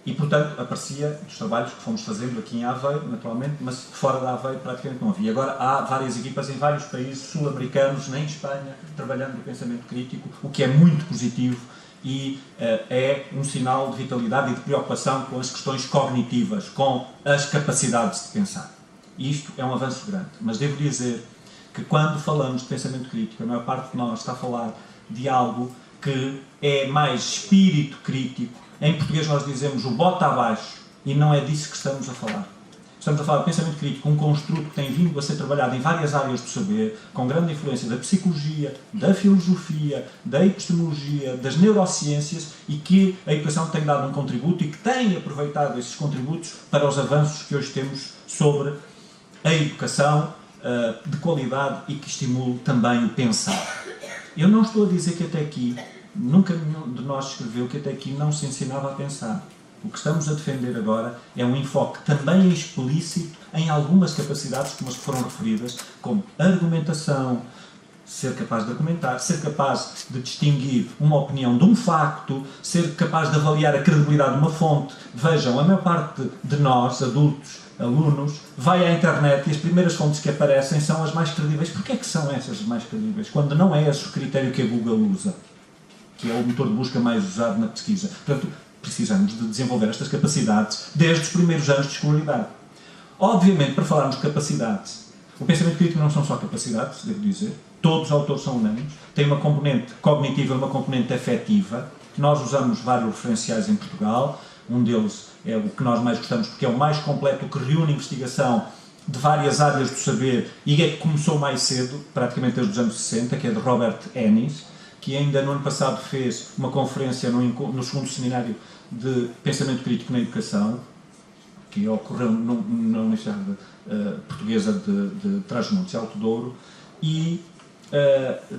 Speaker 11: E, portanto, aparecia dos trabalhos que fomos fazendo aqui em Aveiro, naturalmente, mas fora de Aveiro praticamente não havia. Agora há várias equipas em vários países sul-americanos, nem Espanha, trabalhando no pensamento crítico, o que é muito positivo e é um sinal de vitalidade e de preocupação com as questões cognitivas, com as capacidades de pensar. E isto é um avanço grande. Mas devo dizer que quando falamos de pensamento crítico, a maior parte de nós está a falar de algo que é mais espírito crítico. Em português nós dizemos o bota abaixo, e não é disso que estamos a falar. Estamos a falar de pensamento crítico, um construto que tem vindo a ser trabalhado em várias áreas do saber, com grande influência da psicologia, da filosofia, da epistemologia, das neurociências, e que a educação tem dado um contributo e que tem aproveitado esses contributos para os avanços que hoje temos sobre a educação de qualidade e que estimule também o pensar. Eu não estou a dizer que até aqui, nunca nenhum de nós escreveu que até aqui não se ensinava a pensar. O que estamos a defender agora é um enfoque também explícito em algumas capacidades, como as que foram referidas, como argumentação, ser capaz de argumentar, ser capaz de distinguir uma opinião de um facto, ser capaz de avaliar a credibilidade de uma fonte. Vejam, a maior parte de nós, adultos, alunos, vai à internet e as primeiras fontes que aparecem são as mais credíveis. Porquê é que são essas as mais credíveis? Quando não é esse o critério que a Google usa, que é o motor de busca mais usado na pesquisa. Portanto, precisamos de desenvolver estas capacidades desde os primeiros anos de escolaridade. Obviamente, para falarmos de capacidades, o pensamento crítico não são só capacidades, devo dizer, todos os autores são unânimes, tem uma componente cognitiva e uma componente afetiva. Nós usamos vários referenciais em Portugal, um deles é o que nós mais gostamos porque é o mais completo, o que reúne investigação de várias áreas do saber e é que começou mais cedo, praticamente desde os anos 60, que é de Robert Ennis, que ainda no ano passado fez uma conferência no segundo seminário de pensamento crítico na educação, que ocorreu na Universidade Portuguesa de Trás-os-Montes e Alto Douro, e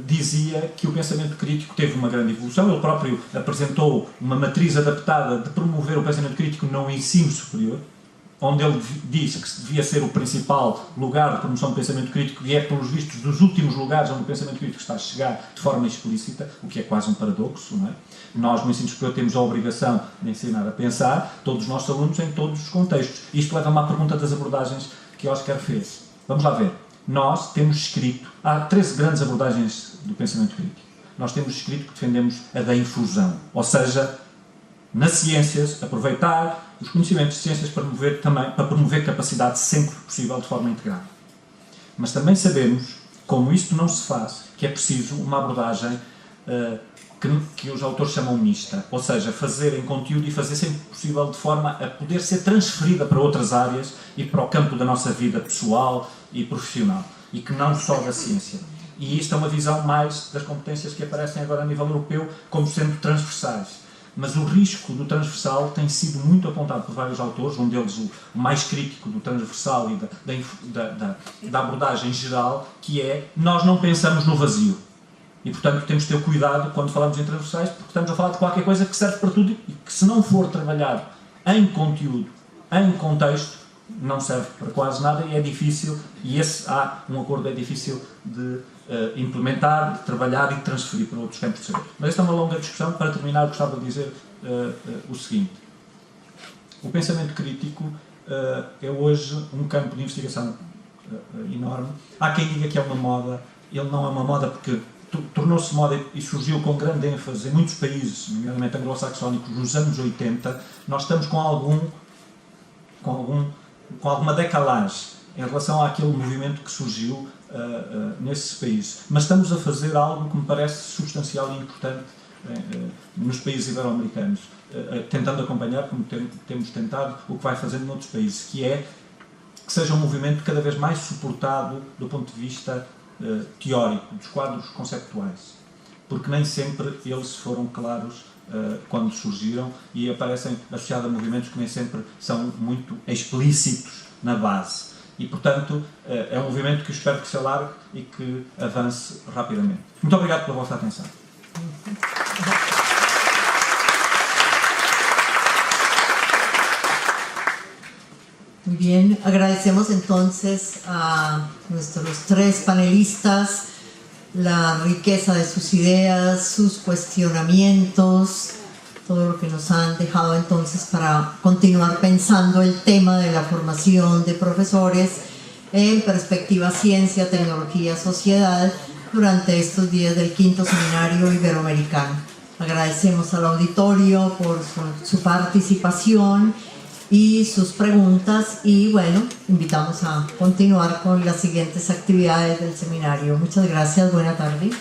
Speaker 11: dizia que o pensamento crítico teve uma grande evolução. Ele próprio apresentou uma matriz adaptada de promover o pensamento crítico no ensino superior, onde ele diz que devia ser o principal lugar de promoção do pensamento crítico, e é, pelos vistos, dos últimos lugares onde o pensamento crítico está a chegar de forma explícita, o que é quase um paradoxo, não é? Nós, no ensino superior, temos a obrigação de ensinar a pensar, todos os nossos alunos, em todos os contextos. Isto leva-me à pergunta das abordagens que Oscar fez. Vamos lá ver. Nós temos escrito, há 13 grandes abordagens do pensamento crítico. Nós temos escrito que defendemos a da infusão, ou seja, nas ciências, aproveitar os conhecimentos de ciências para promover capacidade sempre que possível de forma integrada. Mas também sabemos, como isto não se faz, que é preciso uma abordagem que os autores chamam mista, ou seja, fazer em conteúdo e fazer sempre possível de forma a poder ser transferida para outras áreas e para o campo da nossa vida pessoal e profissional, e que não só da ciência. E isto é uma visão mais das competências que aparecem agora a nível europeu como sendo transversais. Mas o risco do transversal tem sido muito apontado por vários autores, um deles o mais crítico do transversal e da abordagem geral, que é: nós não pensamos no vazio. E, portanto, temos de ter cuidado quando falamos em transversais, porque estamos a falar de qualquer coisa que serve para tudo e que, se não for trabalhado em conteúdo, em contexto, não serve para quase nada e é difícil, e há um acordo, é difícil de implementar, de trabalhar e de transferir para outros campos de saber. Mas esta é uma longa discussão. Para terminar, gostava de dizer o seguinte: o pensamento crítico é hoje um campo de investigação enorme. Há quem diga que é uma moda. Ele não é uma moda porque tornou-se moda e surgiu com grande ênfase em muitos países, nomeadamente anglo-saxónicos, nos anos 80. Nós estamos com alguma decalagem em relação àquele movimento que surgiu nesses países. Mas estamos a fazer algo que me parece substancial e importante nos países ibero-americanos, tentando acompanhar, como temos tentado, o que vai fazendo noutros países, que seja um movimento cada vez mais suportado do ponto de vista teórico, dos quadros conceptuais, porque nem sempre eles foram claros quando surgiram e aparecem associados a movimentos que nem sempre são muito explícitos na base. E, portanto, é um movimento que eu espero que se alargue e que avance rapidamente. Muito obrigado pela vossa atenção.
Speaker 1: Muy bien, agradecemos entonces a nuestros 3 panelistas la riqueza de sus ideas, sus cuestionamientos, todo lo que nos han dejado entonces para continuar pensando el tema de la formación de profesores en perspectiva ciencia, tecnología, sociedad durante estos días del 5º Seminario Iberoamericano. Agradecemos al auditorio por su participación y sus preguntas, y bueno, invitamos a continuar con las siguientes actividades del seminario. Muchas gracias, buena tarde.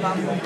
Speaker 12: Vamos.